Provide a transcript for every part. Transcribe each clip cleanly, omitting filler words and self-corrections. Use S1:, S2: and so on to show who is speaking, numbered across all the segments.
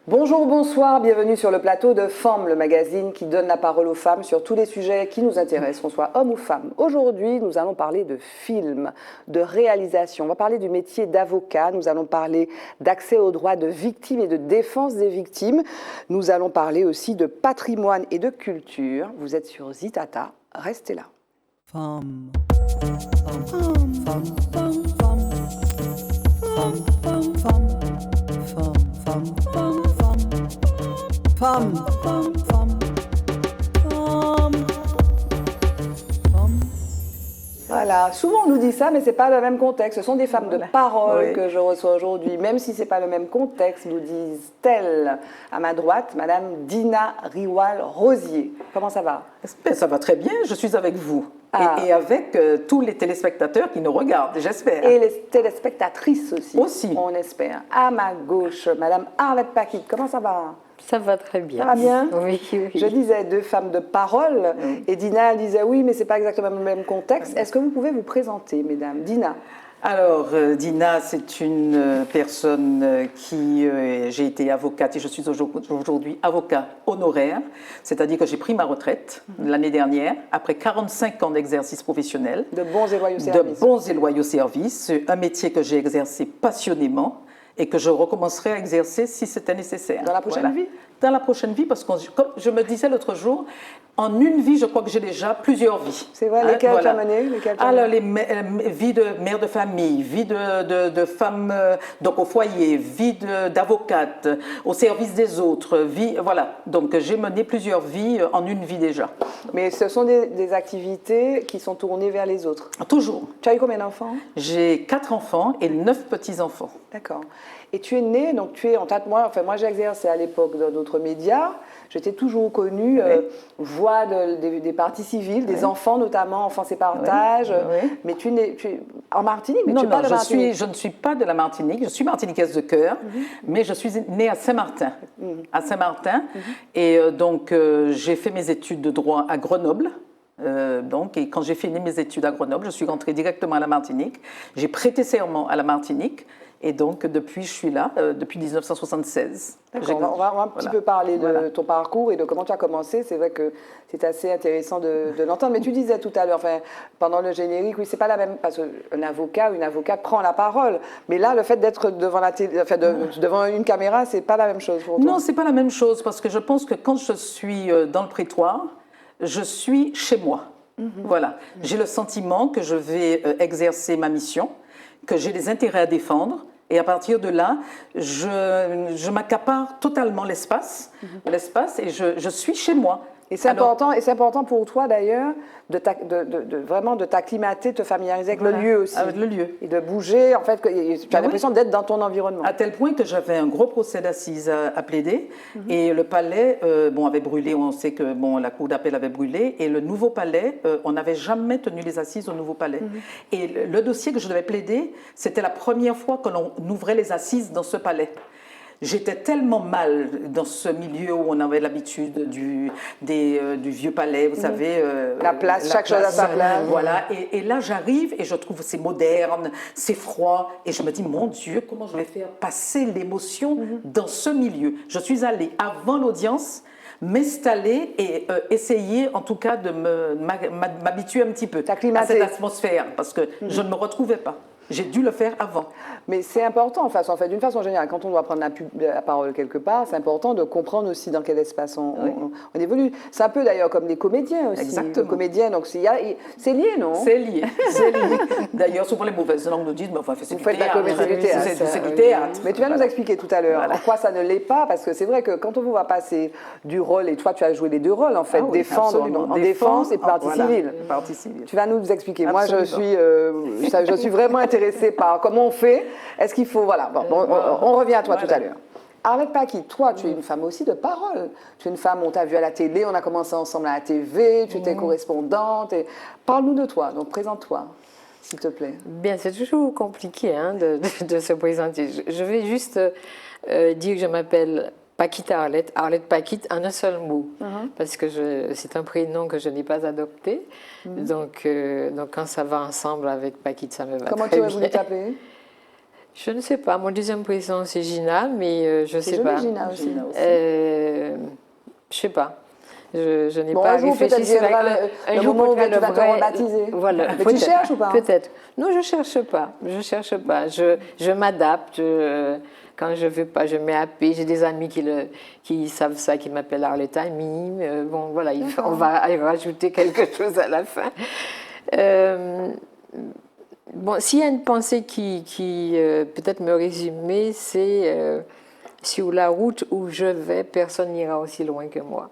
S1: Bonjour, bonsoir, bienvenue sur le plateau de Femmes, le magazine qui donne la parole aux femmes sur tous les sujets qui nous intéressent, qu'on soit homme ou femme. Aujourd'hui, nous allons parler de films, de réalisation. On va parler du métier d'avocat, nous allons parler d'accès aux droits de victimes et de défense des victimes. Nous allons parler aussi de patrimoine et de culture. Vous êtes sur Zitata, restez là.
S2: Femme. Femme. Femme. Femme. Femme. Femme. Femme. Femme. Femme. Femme, femme, femme, femme, femme.
S1: Voilà, souvent on nous dit ça, mais ce n'est pas le même contexte. Ce sont des femmes de parole
S2: Oui.
S1: que je reçois aujourd'hui, même si ce n'est pas le même contexte, nous disent-elles. À ma droite, Madame Dina Riwal-Rosier. Comment ça va?
S3: Ça va très bien, je suis avec vous.
S1: Ah.
S3: Et avec tous les téléspectateurs qui nous regardent, j'espère.
S1: Et les téléspectatrices aussi.
S3: Aussi.
S1: On espère. À ma gauche, Madame Arlette Paquit. Comment ça va?
S4: Ça va très bien.
S1: Ça va bien?
S4: Oui, oui.
S1: Je disais deux femmes de parole, et Dina disait oui, mais ce n'est pas exactement le même contexte. Est-ce que vous pouvez vous présenter, mesdames? Dina.
S3: Alors, Dina, c'est une personne qui... j'ai été avocate et je suis aujourd'hui avocat honoraire, c'est-à-dire que j'ai pris ma retraite l'année dernière, après 45 ans d'exercice professionnel.
S1: De bons et loyaux
S3: De
S1: services.
S3: bons et loyaux services, un métier que j'ai exercé passionnément et que je recommencerai à exercer si c'était nécessaire.
S1: Dans la prochaine vie?
S3: Dans la prochaine vie, parce que comme je me disais l'autre jour, en une vie, je crois que j'ai déjà plusieurs vies.
S1: C'est vrai, lesquelles
S3: voilà.
S1: tu as menées?
S3: Alors, vie de mère de famille, vie de femme donc au foyer, vie d'avocate, au service des autres, vie, voilà. Donc, j'ai mené plusieurs vies en une vie déjà.
S1: Mais ce sont des activités qui sont tournées vers les autres.
S3: Toujours.
S1: Tu as eu combien d'enfants?
S3: J'ai 4 enfants et 9 petits-enfants.
S1: D'accord. Et tu es née, donc tu es en tant que moi j'ai exercé à l'époque dans d'autres médias. J'étais toujours connue voix des partis civils, des enfants notamment, enfants et partage.
S3: Oui.
S1: Mais tu es en Martinique, mais
S3: Non,
S1: tu es pas de
S3: je
S1: Martinique.
S3: je ne suis pas de la Martinique. Je suis martiniquaise de cœur, mais je suis née à Saint-Martin. À Saint-Martin. Et donc, j'ai fait mes études de droit à Grenoble. Et quand j'ai fini mes études à Grenoble, je suis rentrée directement à la Martinique. J'ai prêté serment à la Martinique. Et donc, depuis, je suis là, depuis 1976.
S1: D'accord, on va un petit peu parler de ton parcours et de comment tu as commencé. C'est vrai que c'est assez intéressant de l'entendre. Mais tu disais tout à l'heure, pendant le générique, oui, c'est pas la même, parce qu'un avocat ou une avocate prend la parole. Mais là, le fait d'être devant devant une caméra, c'est pas la même chose pour toi.
S3: Non, c'est pas la même chose, parce que je pense que quand je suis dans le prétoire, je suis chez moi. Voilà. J'ai le sentiment que je vais exercer ma mission, que j'ai des intérêts à défendre. Et à partir de là, je m'accapare totalement l'espace et je suis chez moi.
S1: Et c'est important pour toi d'ailleurs vraiment de t'acclimater, de te familiariser avec le lieu aussi.
S3: Avec le lieu.
S1: Et de bouger, en fait, tu as l'impression d'être dans ton environnement.
S3: À tel point que j'avais un gros procès d'assises à plaider et le palais avait brûlé, on sait que la cour d'appel avait brûlé et le nouveau palais, on n'avait jamais tenu les assises au nouveau palais. Et le dossier que je devais plaider, c'était la première fois que l'on ouvrait les assises dans ce palais. J'étais tellement mal dans ce milieu où on avait l'habitude du vieux palais, vous savez.
S1: La place, chaque chose à sa place.
S3: Voilà, et là j'arrive et je trouve c'est moderne, c'est froid, et je me dis, mon Dieu, comment je vais faire passer l'émotion dans ce milieu? Je suis allée avant l'audience m'installer et essayer en tout cas de m'habituer un petit peu à cette atmosphère, parce que je ne me retrouvais pas. J'ai dû le faire avant.
S1: Mais c'est important, d'une façon générale, quand on doit prendre la parole quelque part, c'est important de comprendre aussi dans quel espace on évolue. C'est un peu d'ailleurs comme les comédiens aussi.
S3: Exactement.
S1: Les comédiens, donc c'est lié, non?
S3: C'est lié. D'ailleurs, souvent les mauvaises langues nous disent, mais enfin, c'est du théâtre. C'est du théâtre.
S1: Mais tu vas nous expliquer tout à l'heure en quoi ça ne l'est pas, parce que c'est vrai que quand on vous va passer du rôle, et toi tu as joué les deux rôles en fait, défendre en défense et partie civile. Tu vas nous expliquer.
S3: Absolument.
S1: Moi je suis vraiment intéressée par comment on fait. Est-ce qu'il faut... Voilà, on revient à toi tout à l'heure. Arlette Paquit, toi, tu es une femme aussi de parole. Tu es une femme, on t'a vu à la télé, on a commencé ensemble à la TV, tu étais correspondante. Parle-nous de toi, donc présente-toi, s'il te plaît.
S4: Bien, c'est toujours compliqué de se présenter. Je vais juste dire que je m'appelle Paquita Arlette, Arlette Paquit en un seul mot, parce que c'est un prénom que je n'ai pas adopté. Donc quand ça va ensemble avec Paquit, ça me va
S1: Comment
S4: très
S1: tu
S4: bien.
S1: aurais voulu t'appeler?
S4: Je ne sais pas. Mon deuxième prénom, c'est Gina, mais je ne sais
S1: joli,
S4: pas.
S1: Gina aussi.
S4: Je sais pas. Je n'ai
S1: Bon,
S4: pas
S1: un jour,
S4: réfléchi.
S1: peut-être
S4: C'est vrai
S1: viendra
S4: que
S1: le moment où tu vas te rebaptiser.
S4: Voilà.
S1: Mais tu cherches ou pas?
S4: Peut-être. Non, je cherche pas. Je cherche pas. Je m'adapte. Quand je veux pas, je mets AP. J'ai des amis qui savent ça, qui m'appellent Arlette Ami. Bon, voilà, on va rajouter quelque chose à la fin. Bon, s'il y a une pensée qui peut-être me résumait, c'est sur la route où je vais, personne n'ira aussi loin que moi.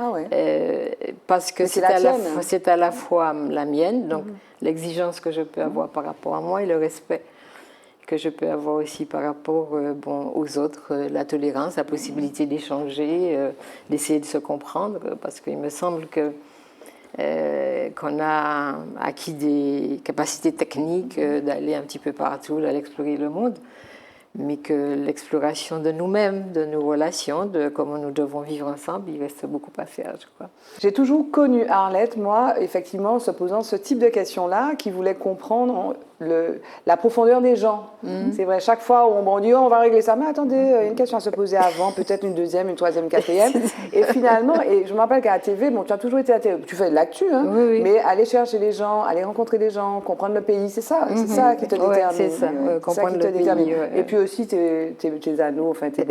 S1: Ah ouais.
S4: Parce que c'est à la fois la mienne, donc l'exigence que je peux avoir par rapport à moi et le respect que je peux avoir aussi par rapport aux autres, la tolérance, la possibilité d'échanger, d'essayer de se comprendre, parce qu'il me semble que qu'on a acquis des capacités techniques d'aller un petit peu partout, d'aller explorer le monde, mais que l'exploration de nous-mêmes, de nos relations, de comment nous devons vivre ensemble, il reste beaucoup à faire, je crois.
S1: J'ai toujours connu Arlette, moi, effectivement, se posant ce type de questions-là, qui voulait comprendre la profondeur des gens. C'est vrai, chaque fois où on dit, oh, on va régler ça, mais attendez, il y a une question à se poser avant, peut-être une deuxième, une troisième, une quatrième. Et finalement, et je me rappelle qu'à la TV, bon, tu as toujours été à la télé, tu fais de l'actu, hein,
S4: Oui.
S1: mais aller chercher les gens, aller rencontrer les gens, comprendre le pays, c'est ça qui te détermine.
S4: C'est ça, comprendre le pays.
S1: Et puis aussi tes anneaux, enfin tes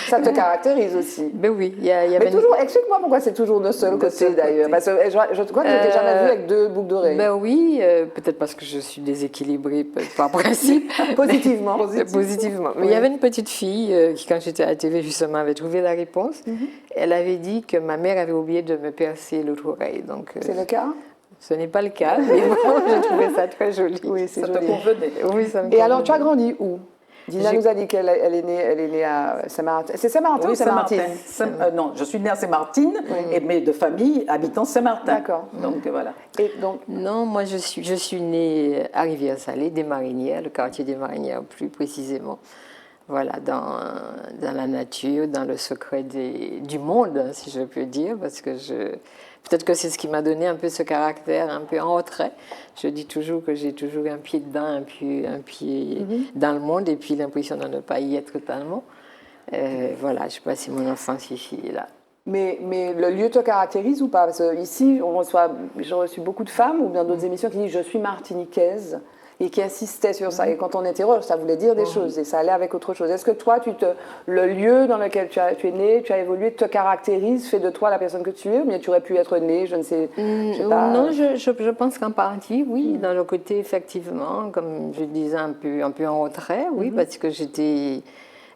S1: ça te caractérise aussi.
S4: Ben oui, il y a
S1: mais toujours, explique-moi pourquoi c'est toujours de seul côté d'ailleurs. Parce que je crois que je ne t'ai jamais vu avec deux boucles d'oreilles.
S4: Ben oui, peut-être parce que je suis déséquilibrée par principe.
S1: Positivement.
S4: Positivement. Mais il y avait une petite fille qui, quand j'étais à la TV, justement, avait trouvé la réponse. Elle avait dit que ma mère avait oublié de me percer l'autre oreille. Donc,
S1: c'est le cas?
S4: Ce n'est pas le cas, mais bon, j'ai trouvé ça très joli.
S1: Oui, c'est
S3: ça
S1: joli.
S3: te convenait.
S4: Oui, ça me
S1: Et alors, tu as grandi où? Dina nous a dit qu'elle est née à Saint-Martin. C'est Saint-Martin ou Saint-Martin?
S3: Non, je suis née à Saint-Martin, mais de famille habitant Saint-Martin.
S1: D'accord.
S3: Donc voilà.
S1: Et donc...
S4: Non, moi je suis née à Rivière-Salée, des Marinières, le quartier des Marinières plus précisément. Voilà, dans la nature, dans le secret du monde, si je peux dire, parce que peut-être que c'est ce qui m'a donné un peu ce caractère un peu en retrait. Je dis toujours que j'ai toujours un pied dedans, un pied dans le monde, et puis l'impression de ne pas y être totalement. Voilà, je passe mon enfance ici et là.
S1: Mais le lieu te caractérise ou pas? Parce que ici, j'ai reçu beaucoup de femmes ou bien d'autres émissions qui disent je suis martiniquaise et qui insistaient sur ça. Et quand on interroge, ça voulait dire des choses et ça allait avec autre chose. Est-ce que toi, le lieu dans lequel tu es né, tu as évolué, te caractérise, fait de toi la personne que tu es, ou bien tu aurais pu être née, je ne sais pas.
S4: Non, je pense qu'en partie, oui, dans le côté, effectivement, comme je disais, un peu en retrait, oui, parce que j'étais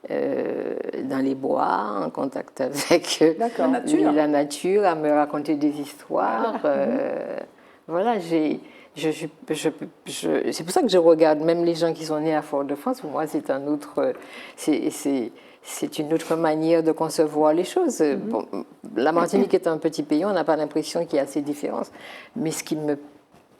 S4: dans les bois, en contact avec la nature, à me raconter des histoires. Voilà, c'est pour ça que je regarde même les gens qui sont nés à Fort-de-France. Pour moi, c'est une autre manière de concevoir les choses. Bon, la Martinique est un petit pays, on n'a pas l'impression qu'il y a ces différences. Mais ce qui me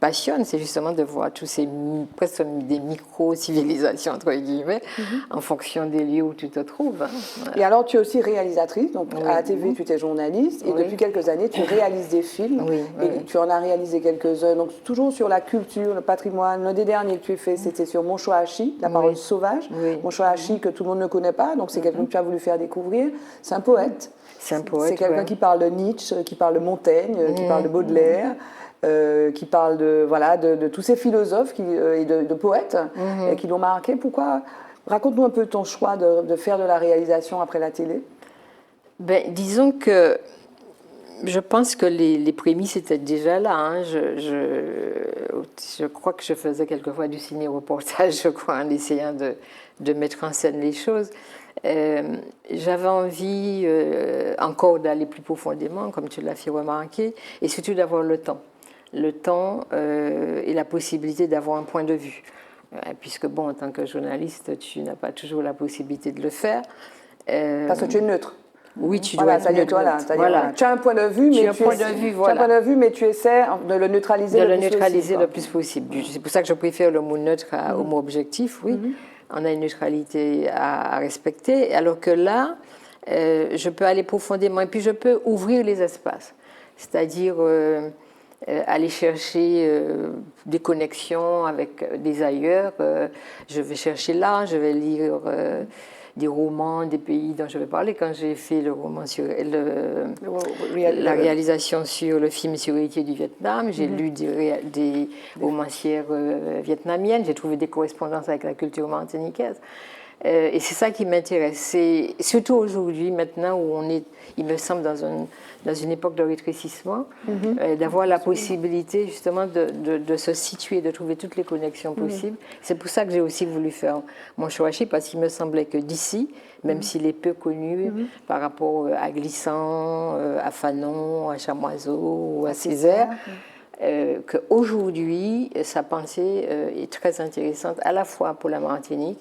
S4: passionne, c'est justement de voir tous ces presque des micro-civilisations, entre guillemets, en fonction des lieux où tu te trouves.
S1: Voilà. Et alors, tu es aussi réalisatrice, donc à la TV, tu étais journaliste, et depuis quelques années, tu réalises des films, et tu en as réalisé quelques-uns, donc toujours sur la culture, le patrimoine. L'un des derniers que tu as fait, c'était sur Monshoashi, la parole sauvage. Monshoashi, que tout le monde ne connaît pas, donc c'est quelqu'un que tu as voulu faire découvrir. C'est un poète. C'est quelqu'un qui parle de Nietzsche, qui parle de Montaigne, qui parle de Baudelaire. Qui parle de tous ces philosophes et de poètes qui l'ont marqué. Pourquoi? Raconte-nous un peu ton choix de faire de la réalisation après la télé.
S4: Ben, disons que je pense que les prémices étaient déjà là. Hein. Je crois que je faisais quelquefois du ciné-reportage, je crois, en essayant de mettre en scène les choses. J'avais envie encore d'aller plus profondément, comme tu l'as fait remarquer, et surtout d'avoir le temps et la possibilité d'avoir un point de vue. Puisque, bon, en tant que journaliste, tu n'as pas toujours la possibilité de le faire.
S1: Parce que tu es neutre.
S4: Oui, tu dois être neutre.
S1: Tu as un point de vue, mais tu essaies de le neutraliser
S4: le plus possible. C'est pour ça que je préfère le mot neutre au mot objectif, oui. On a une neutralité à respecter, alors que là, je peux aller profondément et puis je peux ouvrir les espaces. C'est-à-dire aller chercher des connexions avec des ailleurs. Je vais chercher là, je vais lire des romans des pays dont je vais parler. Quand j'ai fait le roman sur la réalisation sur le film sur Héritier du Vietnam, j'ai lu des romancières vietnamiennes, j'ai trouvé des correspondances avec la culture martiniquaise. Et c'est ça qui m'intéresse. C'est surtout aujourd'hui, maintenant où on est, il me semble, dans une époque de rétrécissement, d'avoir la possibilité justement de se situer, de trouver toutes les connexions possibles. C'est pour ça que j'ai aussi voulu faire mon Shoashi, parce qu'il me semblait que d'ici, même s'il est peu connu par rapport à Glissant, à Fanon, à Chamoiseau ou à Césaire, qu'aujourd'hui, sa pensée est très intéressante, à la fois pour la Martinique,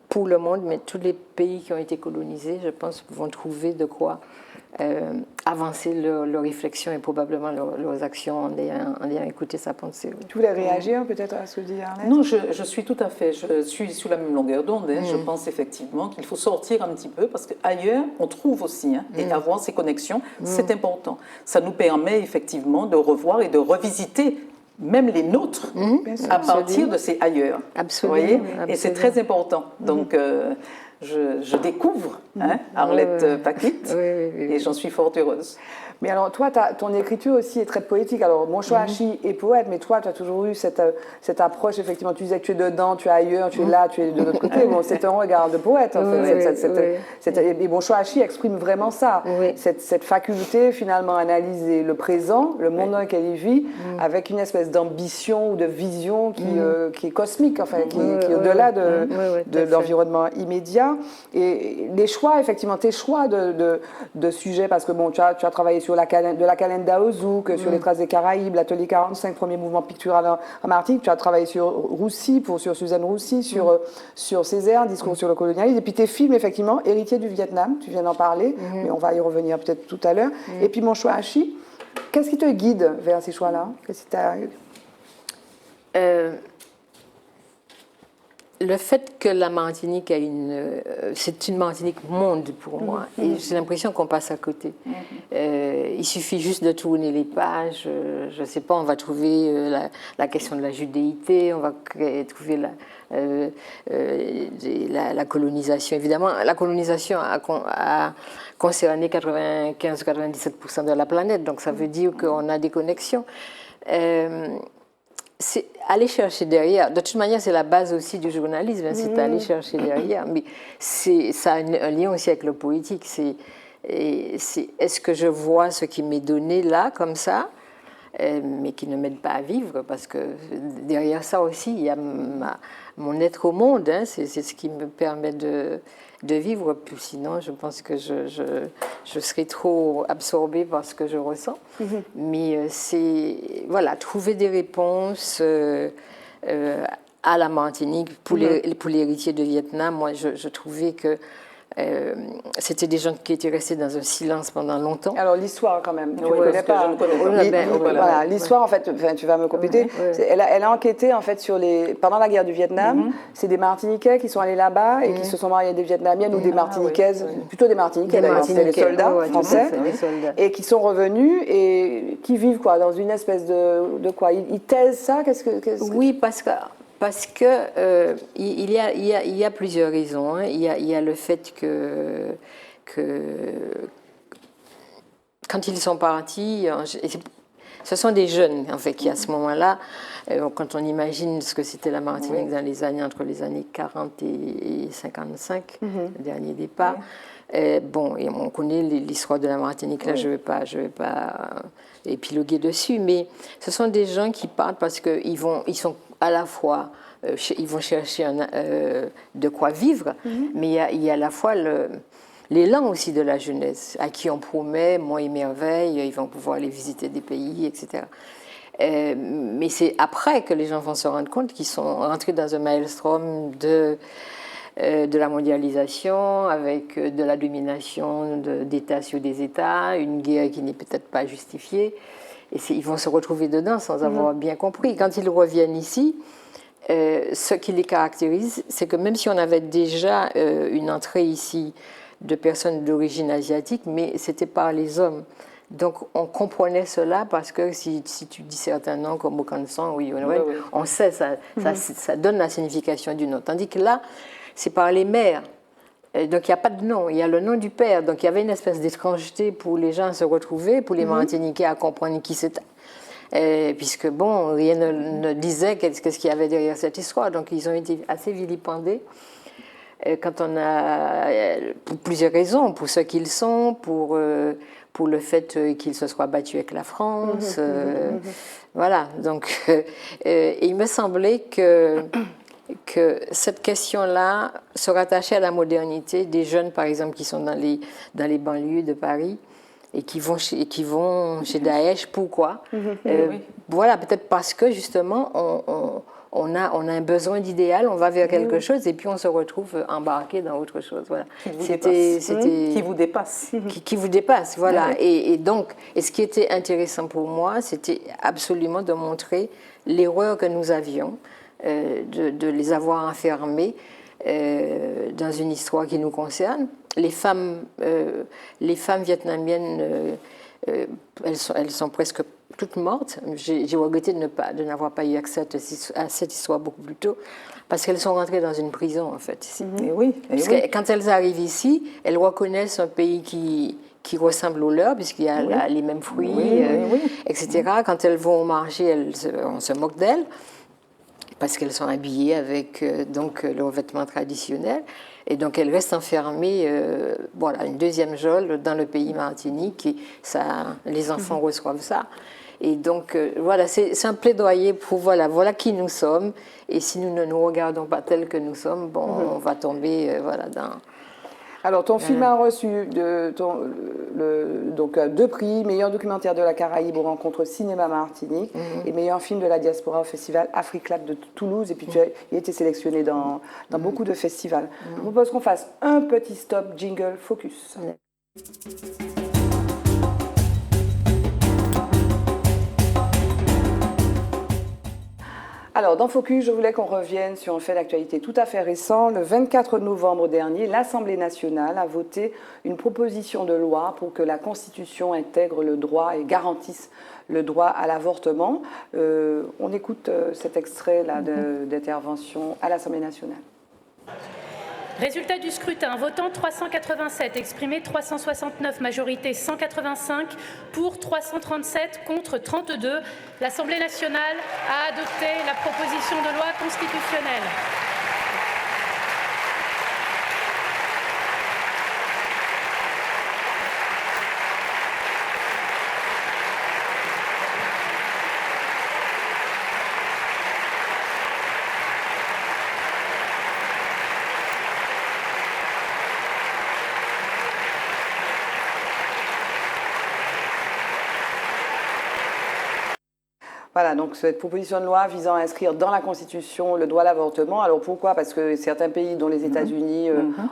S4: pour le monde, mais tous les pays qui ont été colonisés, je pense, vont trouver de quoi avancer leur réflexion et probablement leurs actions en ayant écouté sa pensée. Oui.
S1: Tu voulais réagir peut-être à ce que dit Arlette?
S3: Non, je suis tout à fait, je suis sur la même longueur d'onde. Je pense effectivement qu'il faut sortir un petit peu parce qu'ailleurs, on trouve aussi, et avoir ces connexions, c'est important. Ça nous permet effectivement de revoir et de revisiter même les nôtres à partir de ces ailleurs.
S4: Absolument.
S3: Vous voyez, et c'est très important. Donc, je découvre Arlette Paquette et j'en suis fort heureuse.
S1: Mais alors, toi, ton écriture aussi est très poétique. Alors, mon Shoashi est poète, mais toi, tu as toujours eu cette approche, effectivement. Tu disais que tu es dedans, tu es ailleurs, tu es là, tu es de l'autre côté. Bon, c'est un regard de poète, en fait. Et mon Shoashi exprime vraiment ça. Cette faculté, finalement, à analyser le présent, le monde dans lequel il vit, avec une espèce d'ambition ou de vision qui est cosmique, enfin, qui est au-delà de l'environnement immédiat. Et les choix, effectivement, tes choix de sujets, parce que, bon, tu as travaillé sur de la Calenda au Zouk, sur les traces des Caraïbes, l'atelier 45, premier mouvement pictural en Martinique. Tu as travaillé sur Roussy, sur Suzanne Roussy, sur Césaire, discours sur le colonialisme. Et puis tes films, effectivement, Héritier du Vietnam, tu viens d'en parler, mais on va y revenir peut-être tout à l'heure. Et puis mon Shoashi, qu'est-ce qui te guide vers ces choix-là?
S4: Le fait que la Martinique c'est une Martinique monde pour moi, et j'ai l'impression qu'on passe à côté. Il suffit juste de tourner les pages, je ne sais pas, on va trouver la question de la judéité, on va trouver la colonisation. Évidemment, la colonisation a concerné 95-97% de la planète, donc ça veut dire qu'on a des connexions. C'est aller chercher derrière. De toute manière, c'est la base aussi du journalisme, c'est aller chercher derrière. Mais ça a un lien aussi avec le poétique. Est-ce que je vois ce qui m'est donné là, comme ça, mais qui ne m'aide pas à vivre? Parce que derrière ça aussi, il y a mon être au monde. C'est ce qui me permet de vivre. Puis sinon, je pense que je serais trop absorbée par ce que je ressens. Mais c'est, voilà, trouver des réponses à la Martinique. Pour l'héritier de Vietnam, moi, je trouvais que c'était des gens qui étaient restés dans un silence pendant longtemps.
S1: Alors l'histoire quand même, tu ne connais pas. Voilà, l'histoire en fait, tu vas me compléter. Elle a enquêté en fait pendant la guerre du Vietnam. C'est des Martiniquais qui sont allés là-bas et qui se sont mariés à des Vietnamiennes ou des Martiniquaises, plutôt des Martiniquais d'ailleurs, c'était les soldats français, et qui sont revenus et qui vivent quoi dans une espèce de quoi? Ils taisent ça?
S4: Oui, parce que il y a plusieurs raisons. Il y a le fait que quand ils sont partis, ce sont des jeunes en fait qui à ce moment-là, quand on imagine ce que c'était la Martinique entre les années 40 et 55, le dernier départ. Bon, et on connaît l'histoire de la Martinique, là je vais pas épiloguer dessus, mais ce sont des gens qui partent parce qu'ils sont à la fois, ils vont chercher de quoi vivre, mais il y a à la fois l'élan aussi de la jeunesse, à qui on promet monts et merveilles, ils vont pouvoir aller visiter des pays, etc. Mais c'est après que les gens vont se rendre compte qu'ils sont rentrés dans un maelstrom de la mondialisation, avec de la domination d'États sur des États, une guerre qui n'est peut-être pas justifiée. Et ils vont se retrouver dedans sans avoir bien compris. Quand ils reviennent ici, ce qui les caractérise, c'est que même si on avait déjà une entrée ici de personnes d'origine asiatique, mais c'était par les hommes. Donc, on comprenait cela parce que si tu dis certains noms comme Okansan ou Yonowen, on sait, ça donne la signification du nom. Tandis que là, c'est par les mères. Donc, il n'y a pas de nom, il y a le nom du père. Donc, il y avait une espèce d'étrangeté pour les gens à se retrouver, pour les Martiniquais à comprendre qui c'était. Puisque, bon, rien ne disait qu'est-ce qu'il y avait derrière cette histoire. Donc, ils ont été assez vilipendés. Quand on a, pour plusieurs raisons, pour ce qu'ils sont, pour le fait qu'ils se soient battus avec la France. Voilà, donc il me semblait que cette question-là se rattachait à la modernité des jeunes, par exemple, qui sont dans les banlieues de Paris et qui vont chez Daesh. Pourquoi Voilà, peut-être parce que, justement, on a un besoin d'idéal, on va vers quelque chose et puis on se retrouve embarqué dans autre chose. Voilà.
S3: Qui vous dépasse.
S4: Qui vous dépasse, voilà. Et donc, ce qui était intéressant pour moi, c'était absolument de montrer l'erreur que nous avions, de les avoir enfermés dans une histoire qui nous concerne. Les femmes vietnamiennes, elles sont presque toutes mortes. J'ai regretté de n'avoir pas eu accès à cette histoire beaucoup plus tôt, parce qu'elles sont rentrées dans une prison, en fait, ici. Parce que quand elles arrivent ici, elles reconnaissent un pays qui ressemble au leur, puisqu'il y a les mêmes fruits, etc. Quand elles vont au marché, on se moque d'elles, parce qu'elles sont habillées avec leurs vêtements traditionnels. Et donc, elles restent enfermées, une deuxième geôle dans le pays Martinique. Et les enfants reçoivent ça. Et donc, c'est un plaidoyer pour, voilà qui nous sommes. Et si nous ne nous regardons pas tels que nous sommes, on va tomber, dans...
S1: Alors, ton film a reçu 2 prix, meilleur documentaire de la Caraïbe aux rencontres Cinéma Martinique et meilleur film de la diaspora au festival Africlap de Toulouse. Et puis, il a été sélectionné dans beaucoup de festivals. Je vous propose qu'on fasse un petit stop jingle focus. Alors, dans Focus, je voulais qu'on revienne sur un fait d'actualité tout à fait récent. Le 24 novembre dernier, l'Assemblée nationale a voté une proposition de loi pour que la Constitution intègre le droit et garantisse le droit à l'avortement. On écoute cet extrait-là d'intervention à l'Assemblée nationale.
S5: Résultat du scrutin, votant 387, exprimé 369, majorité 185, pour 337, contre 32. L'Assemblée nationale a adopté la proposition de loi constitutionnelle.
S1: Voilà, donc cette proposition de loi visant à inscrire dans la Constitution le droit à l'avortement. Alors pourquoi? Parce que certains pays, dont les États-Unis,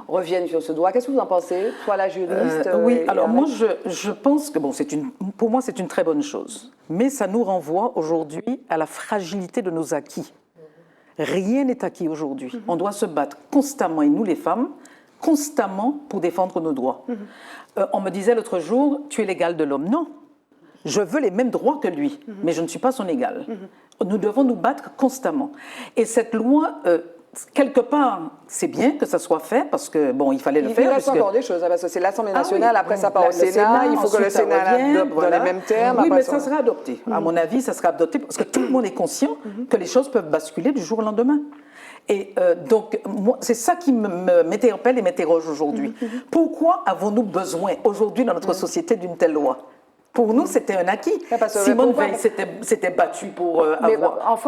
S1: reviennent sur ce droit. Qu'est-ce que vous en pensez? Toi, la juriste.
S3: Oui, alors moi, je pense que, pour moi, c'est une très bonne chose. Mais ça nous renvoie aujourd'hui à la fragilité de nos acquis. Rien n'est acquis aujourd'hui. On doit se battre constamment, et nous les femmes, constamment pour défendre nos droits. On me disait l'autre jour, tu es l'égal de l'homme. Non. Je veux les mêmes droits que lui, mais je ne suis pas son égal. Nous devons nous battre constamment. Et cette loi, quelque part, c'est bien que ça soit fait, parce que, il fallait le faire.
S1: Il reste encore des choses, parce que c'est l'Assemblée nationale, après ça part au Sénat, il faut que le Sénat l'adopte dans les mêmes termes.
S3: Oui, mais ça sera adopté. À mon avis, ça sera adopté, parce que tout le monde est conscient que les choses peuvent basculer du jour au lendemain. Et donc, moi, c'est ça qui m'interpelle et m'interroge aujourd'hui. Pourquoi avons-nous besoin, aujourd'hui, dans notre société, d'une telle loi ? Pour nous, c'était un acquis. Simone Veil s'était battue pour avoir...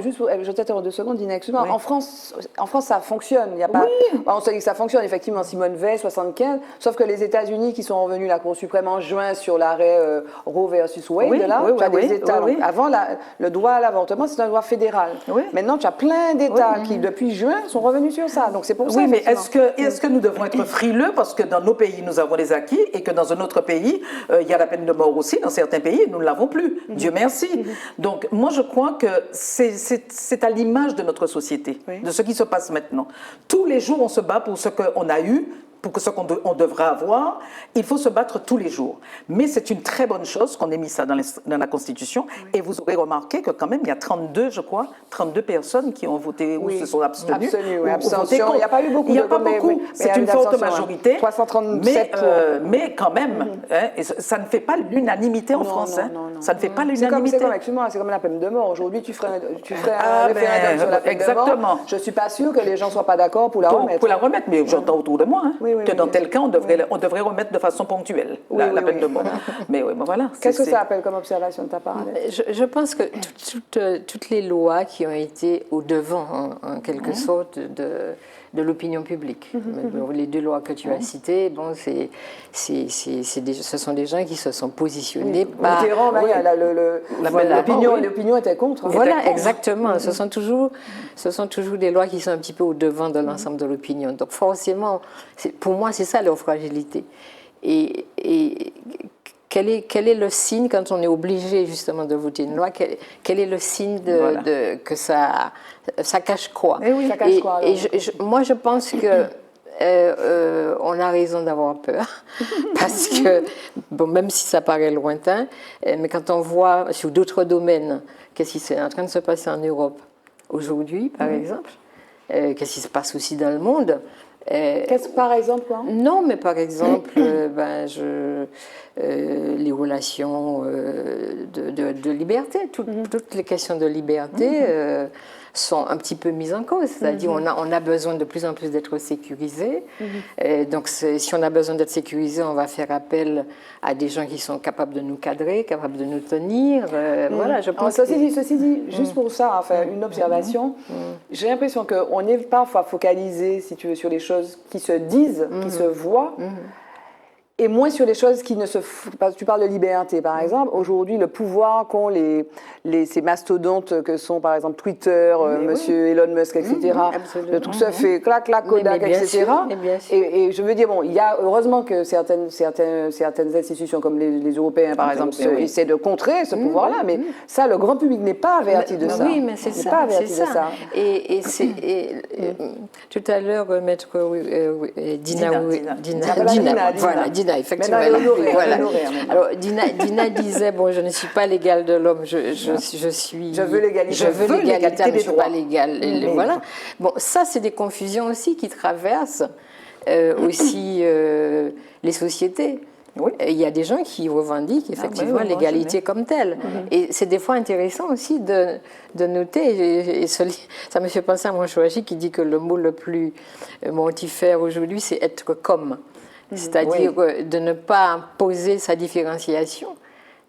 S1: Juste, je t'interromps 2 secondes, Dina, excuse-moi. En France, ça fonctionne. Il y a pas... On sait que ça fonctionne, effectivement, Simone Veil, 75. Sauf que les États-Unis, qui sont revenus, la Cour suprême en juin sur l'arrêt Roe versus Wade, des États. Avant, le droit à l'avortement, c'est un droit fédéral. Maintenant, tu as plein d'États qui, depuis juin, sont revenus sur ça. Donc, c'est pour ça.
S3: Oui, mais est-ce que nous devons être frileux parce que dans nos pays, nous avons des acquis et que dans un autre pays, il y a la peine de mort aussi, dans certains pays, nous ne l'avons plus. Dieu merci. Donc, moi, je crois que c'est à l'image de notre société, de ce qui se passe maintenant. Tous les jours, on se bat pour ce qu'on a eu, pour que ce qu'on devra avoir, il faut se battre tous les jours. Mais c'est une très bonne chose qu'on ait mis ça dans la Constitution. Et vous aurez remarqué que quand même, il y a 32, je crois, 32 personnes qui ont voté ou se sont abstenues.
S1: Abstention. Il n'y a pas eu beaucoup.
S3: Il n'y a pas beaucoup. C'est une forte majorité.
S1: 337
S3: mais quand même, hein, et ça ne fait pas l'unanimité en France. Ça ne fait pas l'unanimité.
S1: C'est comme la peine de mort. Aujourd'hui, tu ferais un référendum sur la peine de mort. Je ne suis pas sûre que les gens ne soient pas d'accord pour la remettre.
S3: Pour la remettre, mais j'entends autour de moi que dans tel cas, on devrait remettre de façon ponctuelle la peine de mort. Mais oui, voilà.
S1: Qu'est-ce que ça appelle comme observation de ta part?
S4: Je pense que toutes les lois qui ont été au-devant, en quelque sorte, de l'opinion publique. Les deux lois que tu as citées, bon, ce sont des gens qui se sont positionnés par...
S1: L'opinion était contre.
S4: Voilà, exactement. Ce sont toujours des lois qui sont un petit peu au-devant de l'ensemble de l'opinion. Donc forcément, pour moi, c'est ça leur fragilité. Et quel est le signe quand on est obligé justement de voter une loi? Quel est le signe que ça cache quoi?
S1: Ça cache quoi,
S4: moi, je pense que on a raison d'avoir peur parce que, bon, même si ça paraît lointain, mais quand on voit sur d'autres domaines qu'est-ce qui est en train de se passer en Europe aujourd'hui, par exemple, qu'est-ce qui se passe aussi dans le monde.
S1: Par exemple, quoi?
S4: Non, mais par exemple, les relations de liberté, toutes les questions de liberté sont un petit peu mises en cause. C'est-à-dire on a besoin de plus en plus d'être sécurisés. Donc si on a besoin d'être sécurisé, on va faire appel à des gens qui sont capables de nous cadrer, capables de nous tenir. Voilà, je pense.
S1: Ceci dit, juste pour ça, enfin, une observation, j'ai l'impression qu'on est parfois focalisé, si tu veux, sur les choses qui se disent, qui se voient. Et moins sur les choses qui ne se... Tu parles de liberté, par exemple. Aujourd'hui, le pouvoir qu'ont ces mastodontes que sont, par exemple, Twitter, monsieur Elon Musk, etc. Le truc se fait clac, Kodak, etc. Et je veux dire, bon, il y a heureusement que certaines institutions, comme les Européens, par exemple, essaient de contrer ce pouvoir-là. Mais ça, le grand public n'est pas averti de ça.
S4: Oui, mais c'est ça.
S1: Pas averti de ça.
S4: Et tout à l'heure, maître Dina, effectivement. Alors, Dina disait, bon, je ne suis pas l'égale de l'homme, je veux l'égalité, mais je ne suis pas l'égale. Voilà. Bon, ça, c'est des confusions aussi qui traversent aussi les sociétés. Oui. Il y a des gens qui revendiquent effectivement l'égalité comme telle. Et c'est des fois intéressant aussi de noter, et ça me fait penser à mon Chouachi qui dit que le mot le plus mortifère aujourd'hui, c'est être comme. C'est-à-dire de ne pas imposer sa différenciation,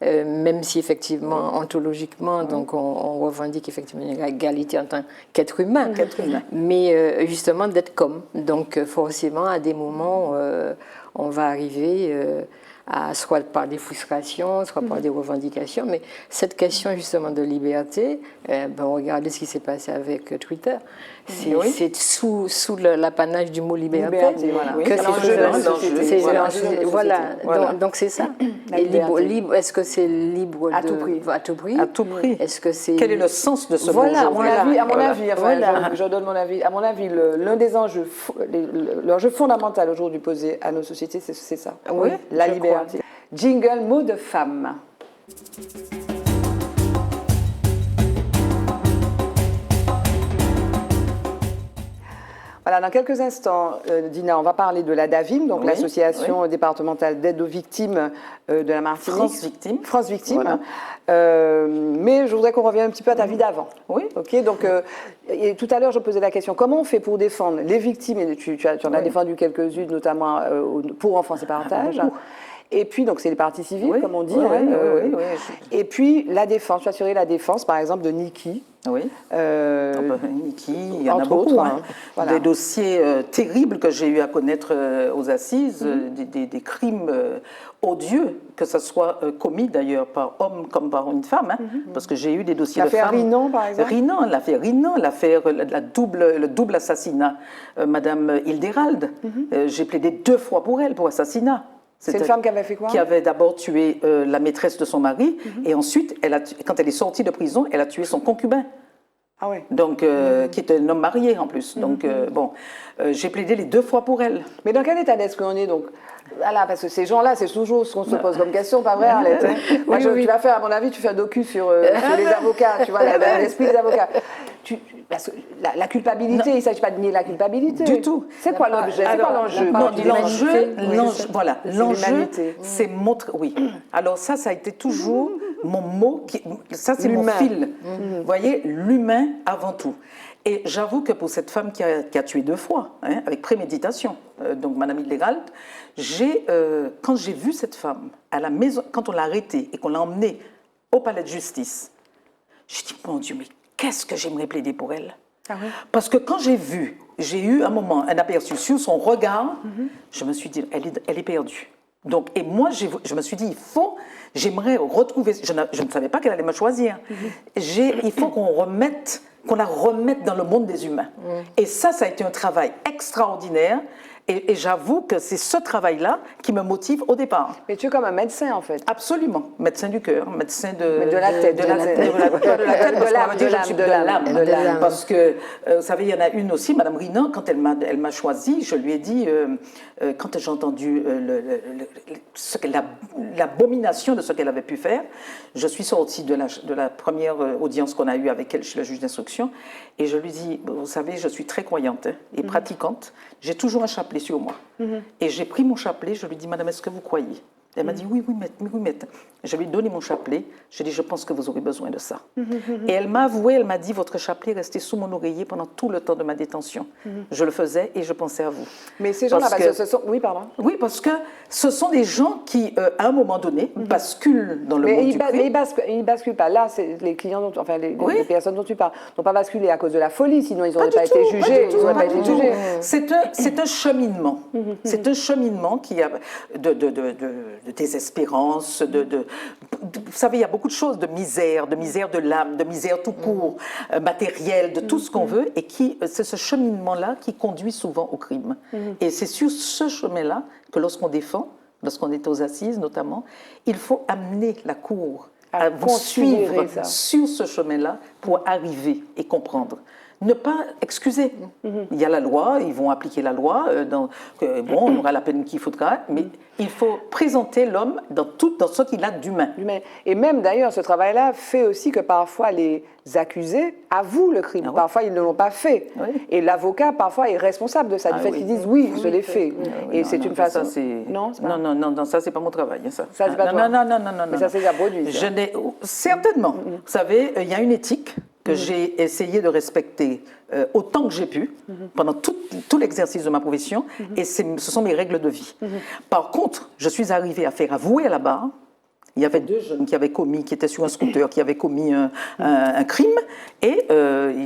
S4: même si effectivement, ontologiquement, donc on revendique effectivement une égalité en tant qu'être humain, mais justement d'être comme. Donc forcément, à des moments, on va arriver soit par des frustrations, soit par des revendications, mais cette question justement de liberté, regardez ce qui s'est passé avec Twitter, c'est sous l'apanage du mot liberté que c'est l'enjeu. Voilà, donc c'est ça. Et libre, est-ce que c'est libre
S1: à tout prix?
S3: À tout prix.
S4: Est-ce que c'est...
S3: Quel est le sens de ce mot?
S1: À mon avis, je donne mon avis. À mon avis, l'un des enjeux, l'enjeu fondamental aujourd'hui posé à nos sociétés, c'est ça. La liberté. Jingle, mot de femme. Voilà, dans quelques instants, Dina, on va parler de la DAVIM, donc l'association départementale d'aide aux victimes de la Martinique. France Victime. Voilà. Mais je voudrais qu'on revienne un petit peu à ta vie d'avant. Oui. Ok. Donc, et tout à l'heure, je posais la question comment on fait pour défendre les victimes, et tu en as défendu quelques-unes, notamment pour Enfance et Partage. Et puis, donc, c'est les parties civiles, comme on dit. Et puis, la défense, assurer la défense, par exemple, de Niki.
S3: Oui. Niki, il y en a beaucoup. Voilà. Des dossiers terribles que j'ai eu à connaître aux assises, des crimes odieux, que ce soit commis d'ailleurs par homme comme par une femme, parce que j'ai eu des dossiers de femmes.
S1: L'affaire Rinon, par exemple.
S3: L'affaire le double assassinat, Madame Hildéralde. J'ai plaidé 2 fois pour elle, pour assassinat.
S1: C'est une femme qui avait fait quoi?
S3: Qui avait d'abord tué la maîtresse de son mari, et ensuite, quand elle est sortie de prison, elle a tué son concubin.
S1: Ah ouais.
S3: Donc, qui était un homme marié en plus. Donc, j'ai plaidé les 2 fois pour elle.
S1: Mais dans quel état d'esprit on est donc? Voilà, parce que ces gens-là, c'est toujours ce qu'on se pose comme question, pas vrai, Arlette? Moi, tu vas faire, à mon avis, tu fais un docu sur les avocats, tu vois, l'esprit des avocats. Parce que la culpabilité, il ne s'agit pas de nier la culpabilité.
S3: Du tout.
S1: C'est quoi l'objet? C'est quoi l'enjeu?
S3: L'enjeu, c'est montrer. Oui. Alors ça a été toujours mon mot. Ça, c'est mon fil. Vous voyez, l'humain avant tout. Et j'avoue que pour cette femme qui a tué 2 fois, avec préméditation, donc Madame Hildegard, quand j'ai vu cette femme à la maison, quand on l'a arrêtée et qu'on l'a emmenée au palais de justice, j'ai dit, mon Dieu, mais qu'est-ce que j'aimerais plaider pour elle? Ah oui? Parce que quand j'ai eu un moment, un aperçu sur son regard, je me suis dit, elle est perdue. Donc, et moi, je me suis dit, j'aimerais retrouver, je ne savais pas qu'elle allait me choisir. Il faut qu'on la remette dans le monde des humains. Et ça a été un travail extraordinaire. Et j'avoue que c'est ce travail-là qui me motive au départ.
S1: Mais tu es comme un médecin, en fait.
S3: Absolument. Médecin du cœur, médecin de
S1: la tête.
S3: De l'âme. Parce que, vous savez, il y en a une aussi, Madame Rinan, quand elle m'a choisie, je lui ai dit, quand j'ai entendu l'abomination de ce qu'elle avait pu faire, je suis sortie de la première audience qu'on a eue avec elle chez le juge d'instruction, et je lui dis, vous savez, je suis très croyante et pratiquante, j'ai toujours un chapelet sur moi. Et j'ai pris mon chapelet, je lui ai dit, madame, est-ce que vous croyez? Elle m'a dit, oui, maître. Je lui ai donné mon chapelet, j'ai dit, je pense que vous aurez besoin de ça. Et elle m'a avoué, elle m'a dit, votre chapelet est resté sous mon oreiller pendant tout le temps de ma détention. Je le faisais et je pensais à vous.
S1: Mais ces gens-là, parce que ce sont... Oui, pardon.
S3: Oui, parce que ce sont des gens qui, à un moment donné, basculent dans le monde du crime.
S1: Mais ils ne basculent pas. Là, c'est les clients, les personnes dont tu parles, n'ont pas basculé à cause de la folie, sinon ils n'auraient pas été jugés.
S3: C'est un cheminement. C'est un cheminement qui a de désespérance, vous savez, il y a beaucoup de choses, de misère de l'âme, de misère tout court, matérielle, de tout ce qu'on veut, et c'est ce cheminement-là qui conduit souvent au crime. Et c'est sur ce chemin-là que lorsqu'on défend, lorsqu'on est aux assises notamment, il faut amener la cour à vous suivre sur ce chemin-là pour arriver et comprendre. Ne pas excuser. Il y a la loi, ils vont appliquer la loi, on aura la peine qu'il faudra, mais il faut présenter l'homme dans ce qu'il a d'humain.
S1: Et même d'ailleurs, ce travail-là fait aussi que parfois les accusés avouent le crime. Parfois, ils ne l'ont pas fait. Et l'avocat, parfois, est responsable de ça, du fait qu'ils disent oui, je l'ai fait. Et c'est une façon...
S3: Non, ça, c'est pas mon travail. Ça,
S1: c'est pas toi.
S3: Non.
S1: Mais ça s'est déjà produit.
S3: Certainement. Vous savez, il y a une éthique que j'ai essayé de respecter autant que j'ai pu pendant tout l'exercice de ma profession, et ce sont mes règles de vie. Par contre, je suis arrivée à faire avouer à la barre. Il y avait 2 jeunes qui étaient sur un scooter, qui avaient commis un crime, et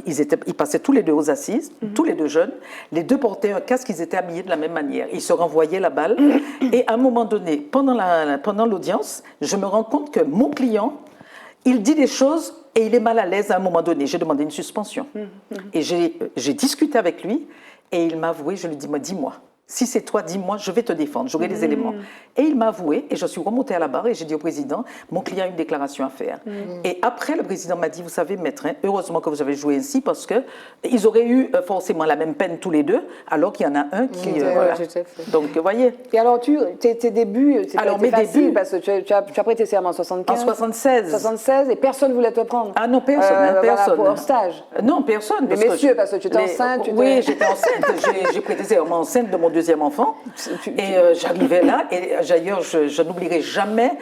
S3: ils passaient tous les 2 aux assises, tous les 2 jeunes. Les 2 portaient un casque, ils étaient habillés de la même manière. Ils se renvoyaient la balle, et à un moment donné, pendant l'audience, je me rends compte que mon client, il dit des choses et il est mal à l'aise à un moment donné. J'ai demandé une suspension. Et j'ai discuté avec lui et il m'a avoué, je lui ai dit, dis-moi, si c'est toi, dis-moi, je vais te défendre, j'aurai les éléments. Et il m'a avoué, et je suis remontée à la barre et j'ai dit au président, mon client a une déclaration à faire. Et après, le président m'a dit, vous savez, maître, heureusement que vous avez joué ainsi, parce qu'ils auraient eu forcément la même peine tous les 2, alors qu'il y en a un qui... voilà. Donc, vous voyez.
S1: Et alors, tes débuts, c'est pas été facile, parce que tu as prêté serment en 75.
S3: En 76.
S1: 76, et personne ne voulait te prendre.
S3: Ah non, personne. Personne.
S1: Pour stage.
S3: Non, personne.
S1: Mais messieurs, parce que tu étais enceinte.
S3: Oui, j'étais enceinte. J'ai prêté serment enceinte de mon 2e enfant. Et j'arrivais là, et d'ailleurs, je n'oublierai jamais